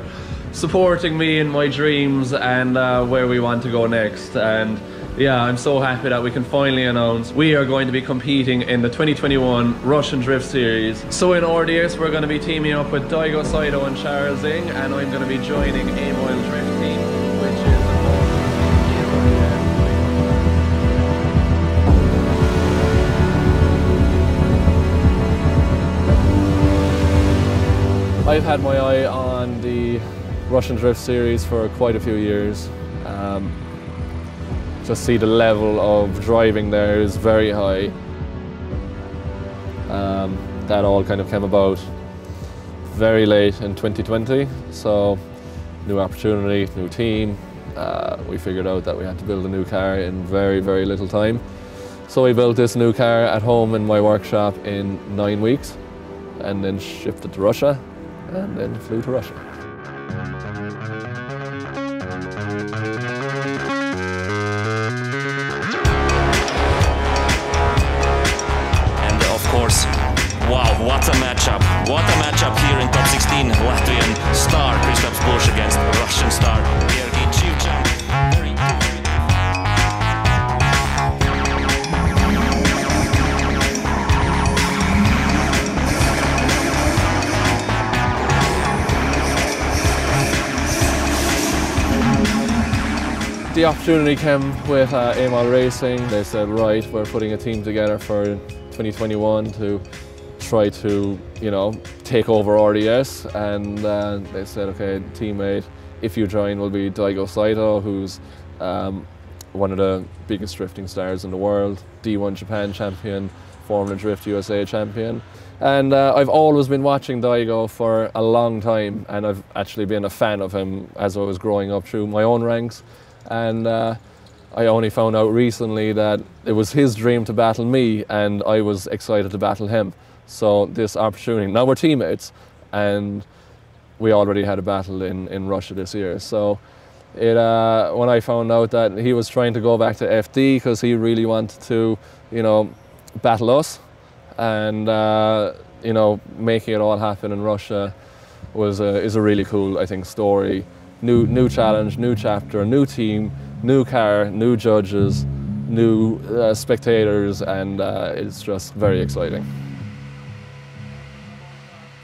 supporting me in my dreams and where we want to go next. And Yeah, I'm so happy that we can finally announce we are going to be competing in the 2021 Russian Drift Series. So in RDS, we're going to be teaming up with Daigo Saito and Charles Ng, and I'm going to be joining Amoil Drift Team, which is I've had my eye on the Russian Drift Series for quite a few years. Just see the level of driving there is very high. That all kind of came about very late in 2020, so new opportunity, new team. We figured out that we had to build a new car in very, very little time. So we built this new car at home in my workshop in 9 weeks, and then shipped it to Russia, and then flew to Russia. And of course, wow, what a matchup. What a matchup here in top 16. Latvian star Kristaps Bush against Russian star Georgi Chivchan. The opportunity came with Amoil Racing. They said, right, we're putting a team together for 2021 to try to, you know, take over RDS. And they said, okay, teammate, if you join, will be Daigo Saito, who's one of the biggest drifting stars in the world, D1 Japan champion, Formula Drift USA champion. And I've always been watching Daigo for a long time, and I've actually been a fan of him as I was growing up through my own ranks. And I only found out recently that it was his dream to battle me, and I was excited to battle him. So this opportunity, now we're teammates, and we already had a battle in Russia this year. So it, when I found out that he was trying to go back to FD because he really wanted to, you know, battle us, and you know, making it all happen in Russia is a really cool, I think, story. New challenge, new chapter, new team, new car, new judges, new spectators, and it's just very exciting.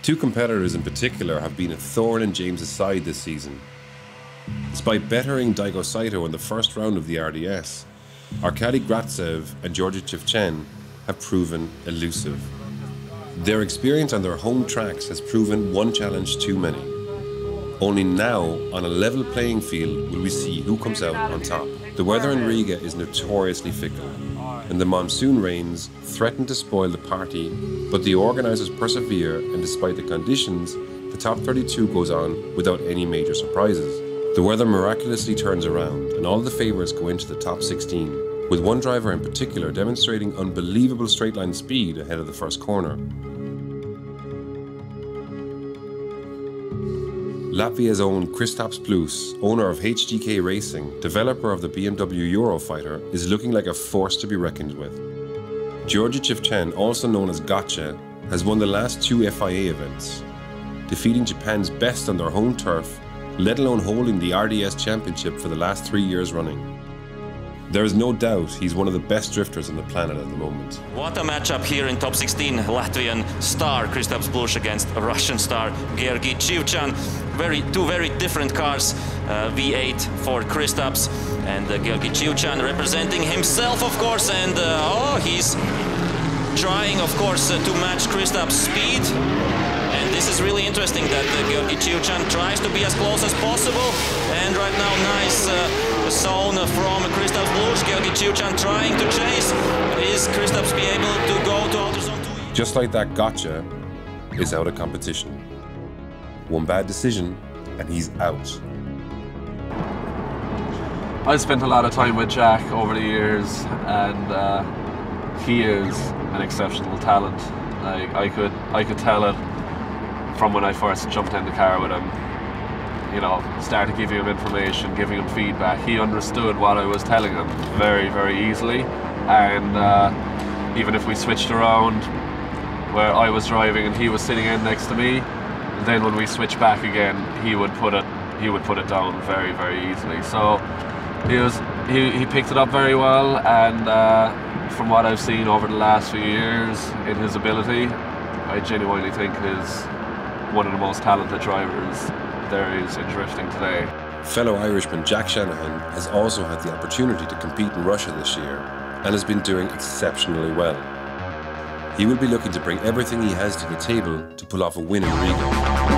Two competitors in particular have been a thorn in James's side this season. Despite bettering Daigo Saito in the first round of the RDS, Arkady Gratsev and Georgi Chivchan have proven elusive. Their experience on their home tracks has proven one challenge too many. Only now, on a level playing field, will we see who comes out on top. The weather in Riga is notoriously fickle, and the monsoon rains threaten to spoil the party, but the organisers persevere, and despite the conditions, the top 32 goes on without any major surprises. The weather miraculously turns around, and all the favourites go into the top 16, with one driver in particular demonstrating unbelievable straight-line speed ahead of the first corner. Latvia's own Kristaps Bush, owner of HGK Racing, developer of the BMW Eurofighter, is looking like a force to be reckoned with. Georgi Chivchan, also known as Gotcha, has won the last 2 FIA events, defeating Japan's best on their home turf, let alone holding the RDS Championship for the last 3 years running. There is no doubt he's one of the best drifters on the planet at the moment. What a matchup here in top 16. Latvian star Kristaps Bush against a Russian star Georgi Chivchan. Two very different cars. V8 for Kristaps and Georgi Chivchan representing himself, of course, and he's trying, of course, to match Kristaps' speed. And this is really interesting that Georgi Chivchan tries to be as close as possible. And right now, nice zone from Kristaps Bush. Georgi Chivchan trying to chase. Is Kristaps be able to go to outer zone 2? Just like that, Gotcha is out of competition. One bad decision, and he's out. I've spent a lot of time with Jack over the years, and he is an exceptional talent. Like I could tell it from when I first jumped in the car with him. You know, started giving him information, giving him feedback. He understood what I was telling him very, very easily. And even if we switched around where I was driving and he was sitting in next to me, then when we switched back again, he would put it down very, very easily. So He picked it up very well, and from what I've seen over the last few years in his ability, I genuinely think he's one of the most talented drivers there is in drifting today. Fellow Irishman Jack Shanahan has also had the opportunity to compete in Russia this year and has been doing exceptionally well. He will be looking to bring everything he has to the table to pull off a win in Riga.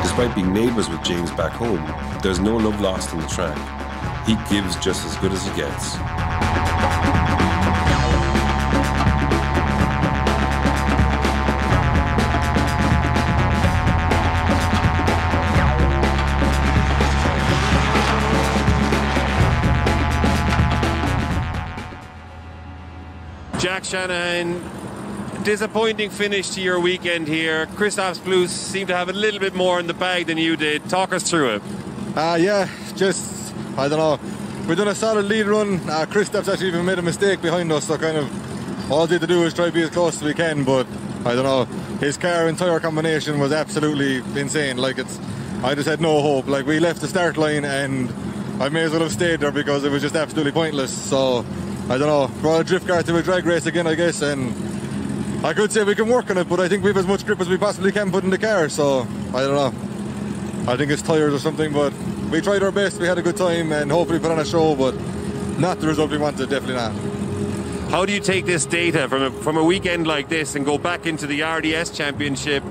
Despite being neighbours with James back home, there's no love lost on the track. He gives just as good as he gets. Jack Shanahan, disappointing finish to your weekend here. Christoph's Blues seem to have a little bit more in the bag than you did. Talk us through it. Yeah, just, I don't know. We've done a solid lead run. Christoph's actually even made a mistake behind us, so kind of all they had to do is try to be as close as we can, but I don't know. His car and tyre combination was absolutely insane. Like, I just had no hope. Like, we left the start line and I may as well have stayed there because it was just absolutely pointless. So I don't know, brought a drift car to a drag race again, I guess, and I could say we can work on it, but I think we have as much grip as we possibly can put in the car, so I don't know. I think it's tyres or something, but we tried our best, we had a good time, and hopefully put on a show, but not the result we wanted, definitely not. How do you take this data from a weekend like this and go back into the RDS Championship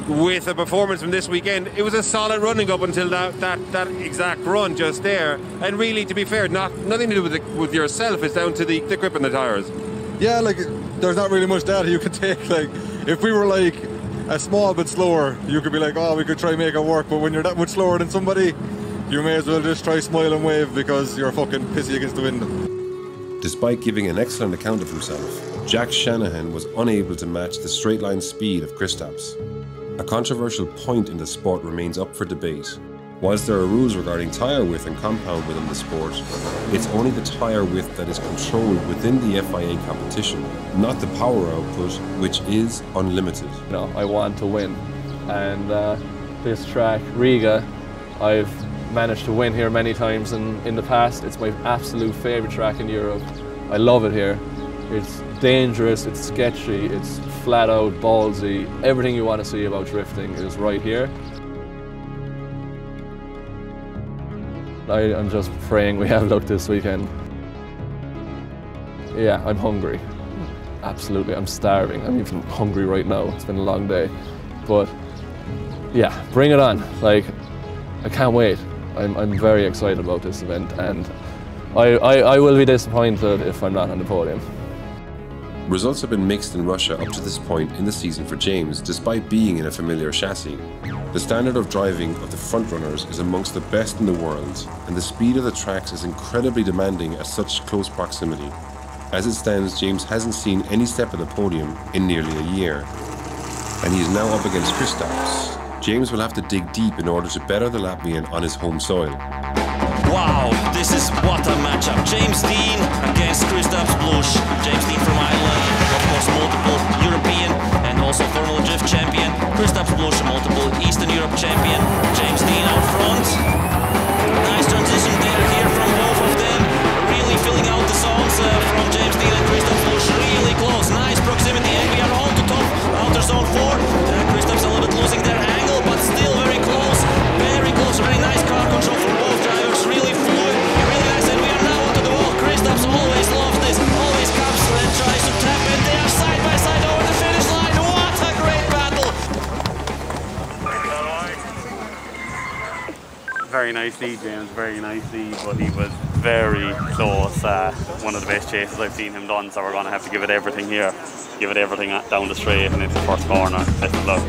with a performance from this weekend? It was a solid running up until that exact run just there, and really, to be fair, nothing to do with yourself. It's down to the grip and the tyres. Yeah, like, there's not really much data you could take. Like, if we were like a small bit slower, you could be like, oh, we could try make it work, but when you're that much slower than somebody, you may as well just try smile and wave because you're fucking pissy against the wind. Despite giving an excellent account of himself, Jack Shanahan was unable to match the straight line speed of Christoph's. A controversial point in the sport remains up for debate. Whilst there are rules regarding tyre width and compound within the sport, it's only the tyre width that is controlled within the FIA competition, not the power output, which is unlimited. No, I want to win, and this track, Riga, I've managed to win here many times in the past. It's my absolute favourite track in Europe. I love it here. It's dangerous, it's sketchy, it's flat out ballsy. Everything you want to see about drifting is right here. I'm just praying we have luck this weekend. Yeah, I'm hungry. Absolutely, I'm starving. I'm even hungry right now. It's been a long day. But yeah, bring it on. Like, I can't wait. I'm very excited about this event, and I will be disappointed if I'm not on the podium. Results have been mixed in Russia up to this point in the season for James, despite being in a familiar chassis. The standard of driving of the frontrunners is amongst the best in the world, and the speed of the tracks is incredibly demanding at such close proximity. As it stands, James hasn't seen any step of the podium in nearly a year, and he is now up against Christoph's. James will have to dig deep in order to better the Latvian on his home soil. Wow, this is what a matchup. James Deane against Christoph's Blues. James Deane from Ireland, of course multiple European and also Formula Drift champion. Christoph's Blues, multiple Eastern Europe champion. James Deane out front. Nice transition there here from both of them. Really filling out the zones from James Deane and Christoph's Blues. Really close, nice proximity, and we are on to top outer zone 4. Christoph's a little bit losing their angle, but still very close. Very close, very nice car control from both drivers. Really fluid, really nice, and we are now onto the wall. Christoph's always loves this, always comes and tries to tap in. They are side by side over the finish line. What a great battle! Very nice lead, James, very nice lead, but he was very close. One of the best chases I've seen him done, so we're going to have to give it everything here. Give it everything down the straight and into the first corner. Best of luck.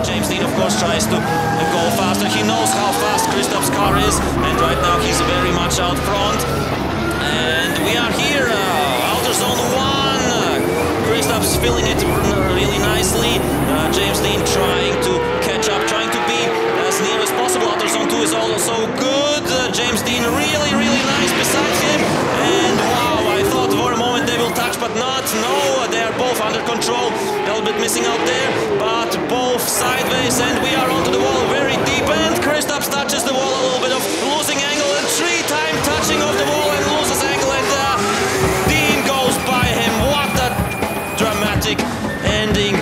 James Deane, of course, tries to go faster. He knows how fast Christoph's car is, and right now he's very much out front. And we are here, outer zone 1. racing out there, but both sideways, and we are onto the wall very deep, and Kristaps touches the wall, a little bit of losing angle, and 3-time touching of the wall and loses angle, and Deane goes by him. What a dramatic ending.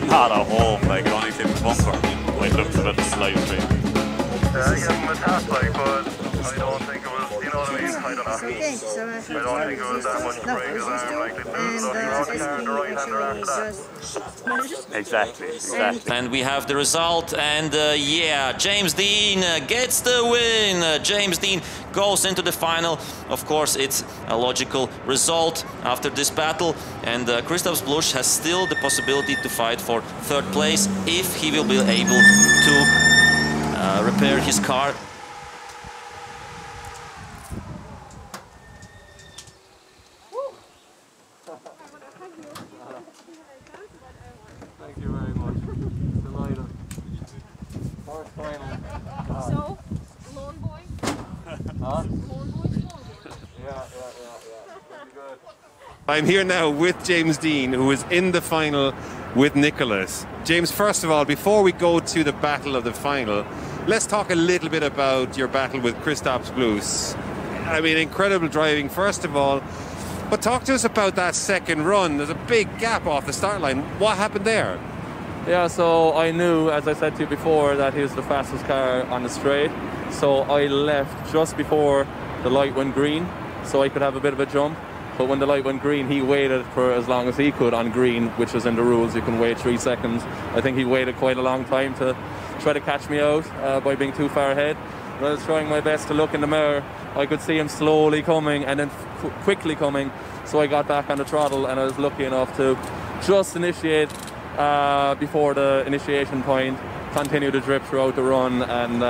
Not a hole, like it only tipped the bumper. Like looks a bit live stream. Yeah, he gave him a tap, like, but I don't think it was, you know what I mean? I don't know. I don't think it was that much break his arm, like they moved up, you know, the car, the right hander after that. Exactly. And we have the result, and yeah, James Deane gets the win. James Deane goes into the final. Of course, it's a logical result after this battle, and Kristaps Blush has still the possibility to fight for third place if he will be able to repair his car. Thank you very much. Delighted. Fourth final. So, lone boy? Huh? Lone boy? Yeah. Pretty good. I'm here now with James Deane, who is in the final with Nicholas. James, first of all, before we go to the battle of the final, let's talk a little bit about your battle with Kristaps Blush. I mean, incredible driving, first of all, but talk to us about that second run. There's a big gap off the start line. What happened there? Yeah, so I knew, as I said to you before, that he was the fastest car on the straight. So I left just before the light went green, so I could have a bit of a jump. But when the light went green, he waited for as long as he could on green, which is in the rules. You can wait 3 seconds. I think he waited quite a long time to try to catch me out by being too far ahead. When I was trying my best to look in the mirror, I could see him slowly coming and then quickly coming. So I got back on the throttle, and I was lucky enough to just initiate before the initiation point, continue to drip throughout the run, and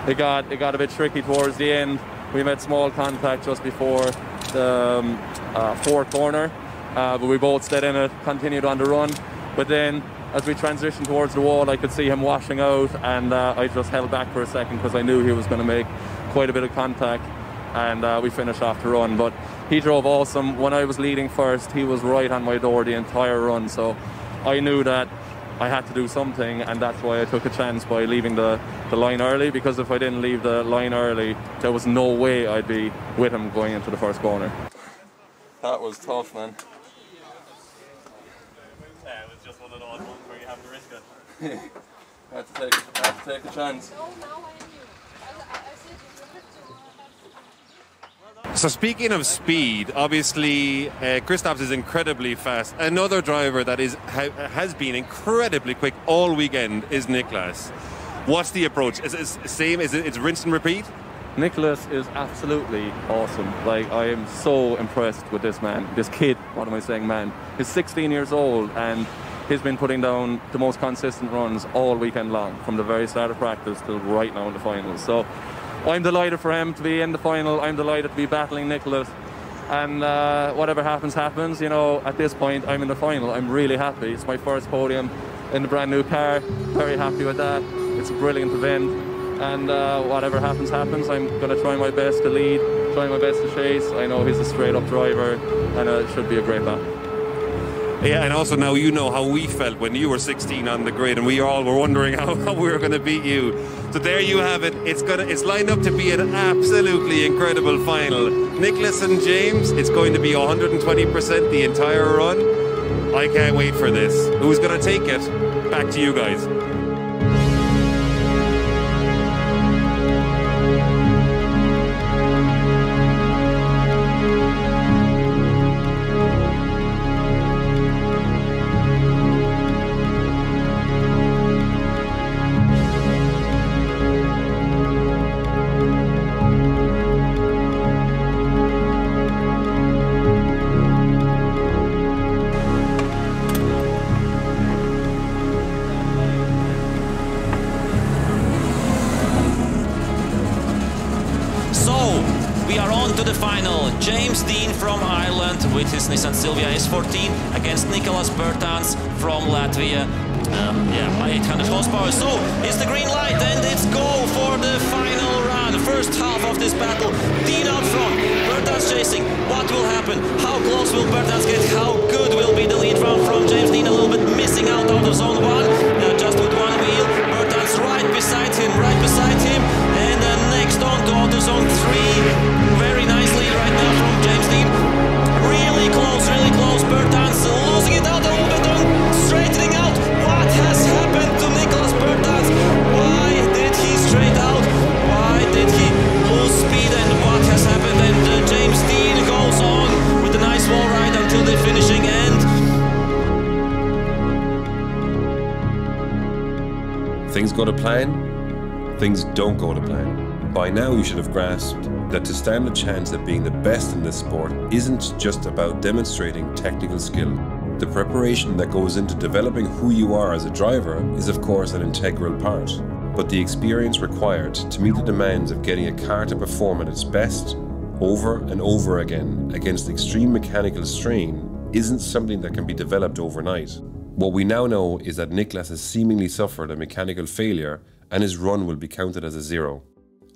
it got a bit tricky towards the end. We made small contact just before the fourth corner, but we both stayed in it, continued on the run. But then as we transitioned towards the wall, I could see him washing out, and I just held back for a second because I knew he was going to make quite a bit of contact, and we finished off the run. But he drove awesome. When I was leading first, he was right on my door the entire run, so I knew that I had to do something, and that's why I took a chance by leaving the line early, because if I didn't leave the line early, there was no way I'd be with him going into the first corner. That was tough, man. Yeah, it was just one of those ones where you have to risk it. I had to take a chance. So speaking of speed, obviously Kristaps is incredibly fast. Another driver that has been incredibly quick all weekend is Nicholas. What's the approach? Is it the same? It's rinse and repeat? Nicholas is absolutely awesome. Like, I am so impressed with this man, this kid. What am I saying, man? He's 16 years old, and he's been putting down the most consistent runs all weekend long, from the very start of practice till right now in the finals. So I'm delighted for him to be in the final. I'm delighted to be battling Nicholas. And whatever happens, happens. You know, at this point, I'm in the final. I'm really happy. It's my first podium in the brand new car. Very happy with that. It's a brilliant event. And whatever happens, happens. I'm going to try my best to lead, try my best to chase. I know he's a straight-up driver, and it should be a great battle. Yeah, and also now you know how we felt when you were 16 on the grid, and we all were wondering how we were going to beat you. So there you have it. It's lined up to be an absolutely incredible final. Nicholas and James, it's going to be 120% the entire run. I can't wait for this. Who's going to take it? Back to you guys. we are on to the final. James Deane from Ireland with his Nissan Silvia S14 against Nicolas Bertans from Latvia. By 800 horsepower. So it's the green light and it's go for the final round. The first half of this battle. Deane out front, Bertans chasing. What will happen? How close will Bertans get? How good will be the lead round from James Deane? A little bit missing out of zone 1. Just with one wheel. Bertans right beside him. And next on to auto zone 3. Very nice lead right now from James Deane. Really close. Bertans losing it out a little bit on straightening out. What has happened to Nicolas Bertans? Why did he straight out? Why did he lose speed? And what has happened? And James Deane goes on with a nice wall ride until the finishing end. Things go to plan, things don't go to plan. By now you should have grasped that to stand a chance at being the best in this sport isn't just about demonstrating technical skill. The preparation that goes into developing who you are as a driver is of course an integral part, but the experience required to meet the demands of getting a car to perform at its best over and over again against extreme mechanical strain isn't something that can be developed overnight. What we now know is that Nicolas has seemingly suffered a mechanical failure and his run will be counted as a 0.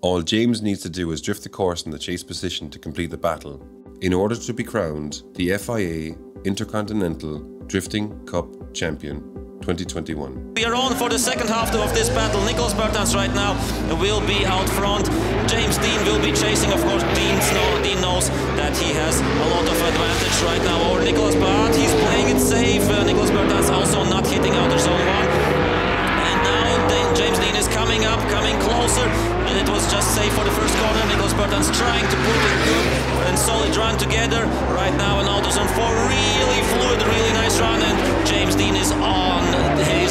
All James needs to do is drift the course in the chase position to complete the battle, in order to be crowned the FIA Intercontinental Drifting Cup Champion 2021. We are on for the second half of this battle. Nicolas Bertans right now will be out front. James Deane will be chasing. Of course, Deane knows that he has a lot of advantage right now over Nicolas, but he's playing it safe. Nicolas Bertans also not hitting outer zone 1. And now James Deane is coming up, coming closer. It was just safe for the first corner. Nicolas Bertans trying to put a good and solid run together. Right now in auto zone 4, really fluid, really nice run, and James Deane is on his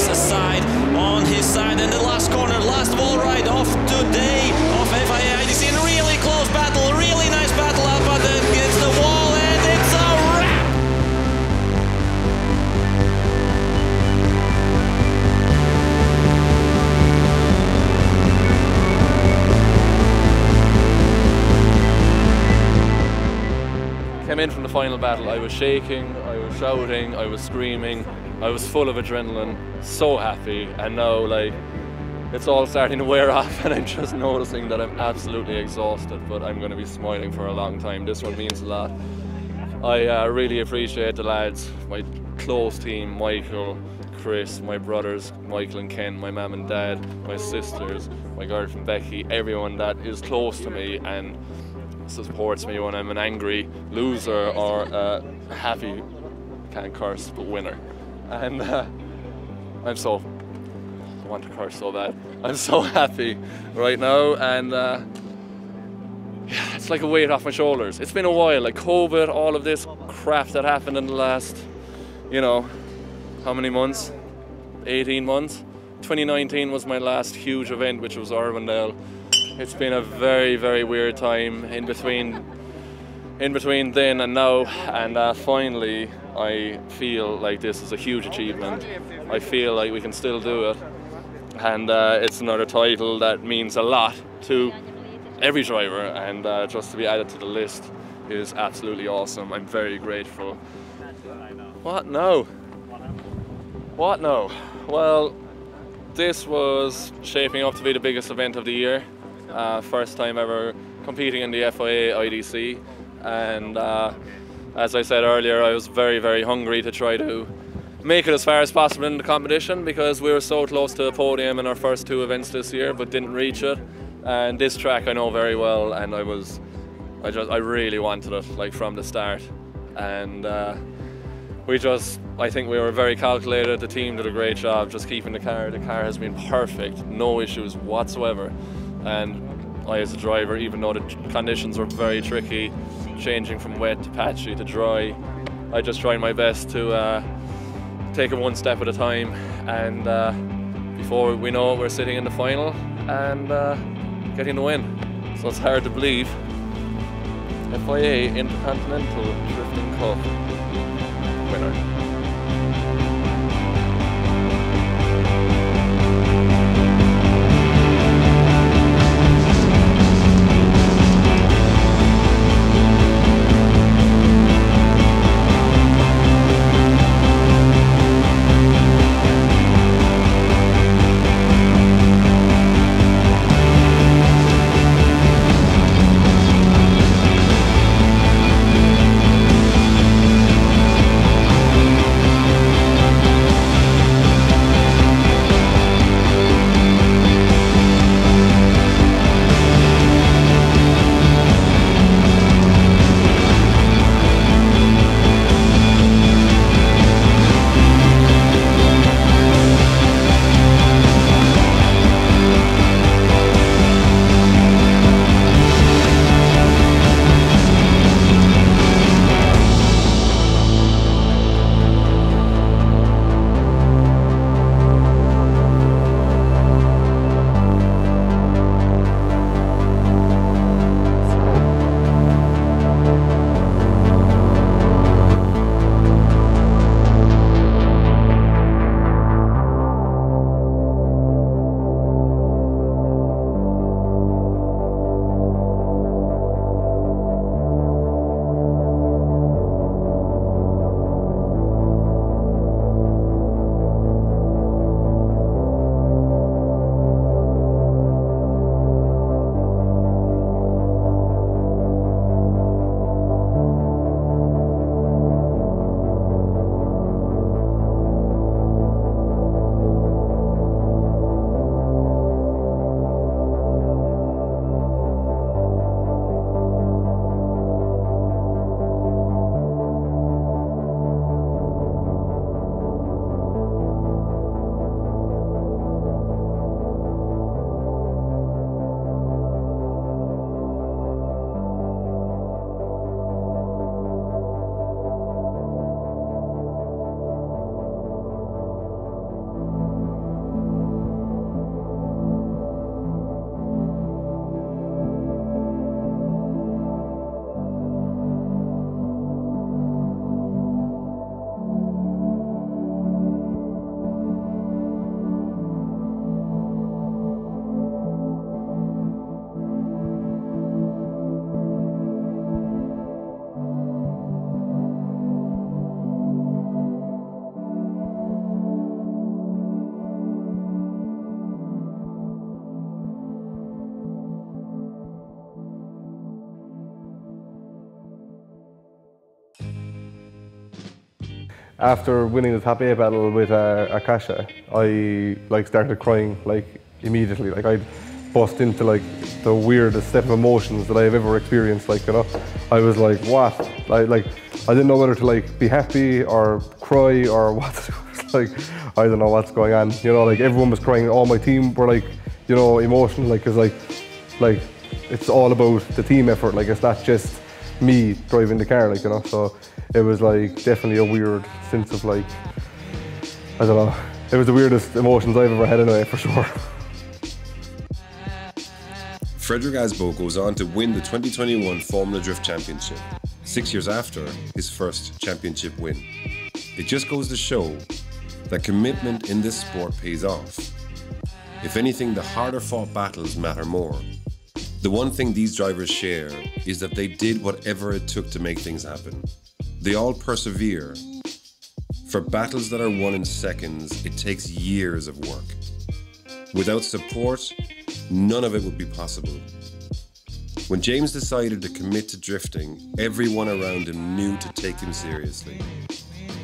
side, and the last corner, last wall ride of today of FIA IDC, and really close battle, really nice battle up, but then gets the wall, and it's a wrap! Came in from the final battle, I was shaking, I was shouting, I was screaming, I was full of adrenaline, so happy, and now like it's all starting to wear off and I'm just noticing that I'm absolutely exhausted, but I'm going to be smiling for a long time. This one means a lot. I really appreciate the lads, my close team, Michael, Chris, my brothers, Michael and Ken, my mum and dad, my sisters, my girlfriend Becky, everyone that is close to me and supports me when I'm an angry loser or a happy, can't curse, but winner. And I want to curse so bad. I'm so happy right now, and yeah, it's like a weight off my shoulders. It's been a while, like COVID, all of this crap that happened in the last, how many months? 18 months. 2019 was my last huge event, which was Arundel. It's been a very, very weird time in between then and now, and finally I feel like this is a huge achievement. I feel like we can still do it, and it's another title that means a lot to every driver, and just to be added to the list is absolutely awesome. I'm very grateful. What now? What now? Well, this was shaping up to be the biggest event of the year. First time ever competing in the FIA IDC, and as I said earlier, I was very, very hungry to try to make it as far as possible in the competition, because we were so close to the podium in our first 2 events this year but didn't reach it. And this track I know very well, and I really wanted it, like, from the start. And I think we were very calculated. The team did a great job just keeping the car. The car has been perfect, no issues whatsoever. And I, as a driver, even though the conditions were very tricky, changing from wet to patchy to dry, I just tried my best to take it one step at a time. And before we know it, we're sitting in the final and getting the win. So it's hard to believe. FIA Intercontinental Drifting Cup winner. After winning the top 8 battle with Akasha, I like started crying like immediately. Like I bust into like the weirdest set of emotions that I've ever experienced. Like, you know, I was like, what? Like I didn't know whether to like be happy or cry or what to do. Like, I don't know what's going on. You know, like everyone was crying. All my team were like, you know, emotional. Like, cause like it's all about the team effort. Like, it's not just me driving the car. Like, you know, so it was like definitely a weird sense of like, I don't know. It was the weirdest emotions I've ever had anyway, for sure. Frederick Asbo goes on to win the 2021 Formula Drift Championship, 6 years after his first championship win. It just goes to show that commitment in this sport pays off. If anything, the harder fought battles matter more. The one thing these drivers share is that they did whatever it took to make things happen. They all persevere. For battles that are won in seconds, it takes years of work. Without support, none of it would be possible. When James decided to commit to drifting, everyone around him knew to take him seriously.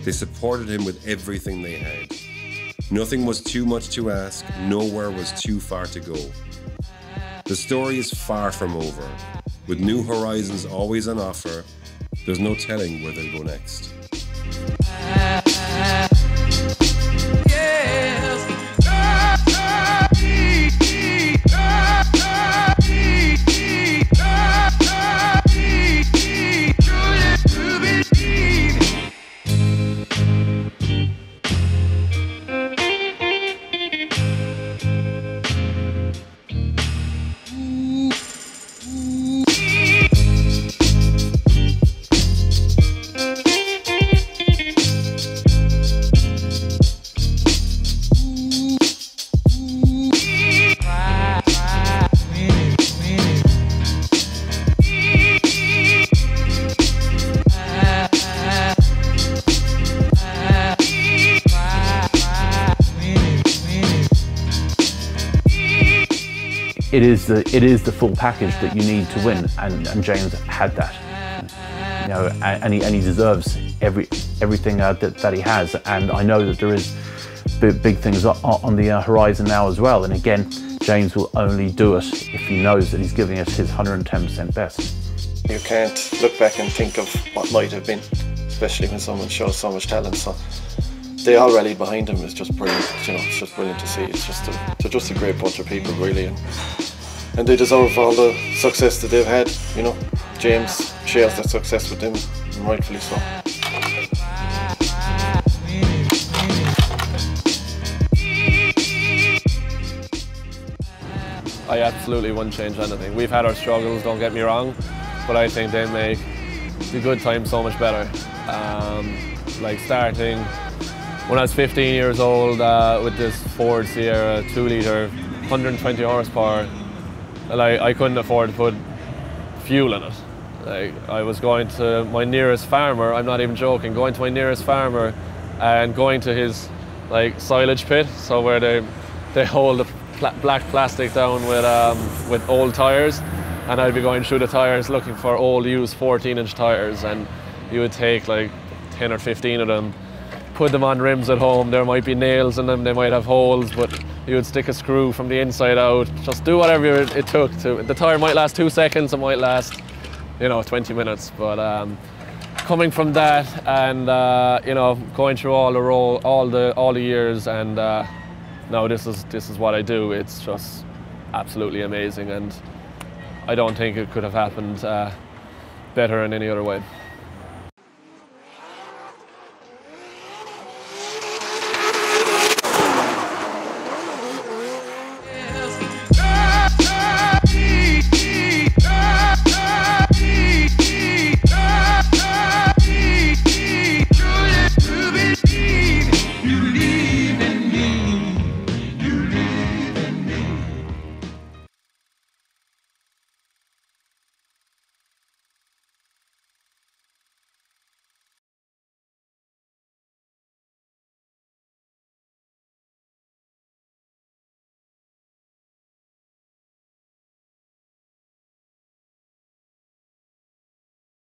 They supported him with everything they had. Nothing was too much to ask, nowhere was too far to go. The story is far from over. With new horizons always on offer, there's no telling where they'll go next. It is the full package that you need to win, and James had that, you know, and he deserves everything that he has. And I know that there is big things on the horizon now as well. And again, James will only do it if he knows that he's giving it his 110% best. You can't look back and think of what might have been, especially when someone shows so much talent. So they all rallied behind him. It's just brilliant. You know, it's just brilliant to see. It's just a great bunch of people, really. And they deserve all the success that they've had, you know. James shares that success with them, and rightfully so. I absolutely wouldn't change anything. We've had our struggles, don't get me wrong, but I think they make the good times so much better. Like starting when I was 15 years old with this Ford Sierra 2-litre, 120 horsepower, like, I couldn't afford to put fuel in it. Like, I was going to my nearest farmer, I'm not even joking, going to my nearest farmer and going to his like silage pit, so where they hold the black plastic down with old tyres, and I'd be going through the tyres looking for old used 14-inch tyres, and you would take like 10 or 15 of them, put them on rims at home. There might be nails in them, they might have holes, but you would stick a screw from the inside out. Just do whatever it took to. The tyre might last 2 seconds, it might last, you know, 20 minutes. But coming from that and you know, going through all the years, and now this is what I do. It's just absolutely amazing, and I don't think it could have happened better in any other way.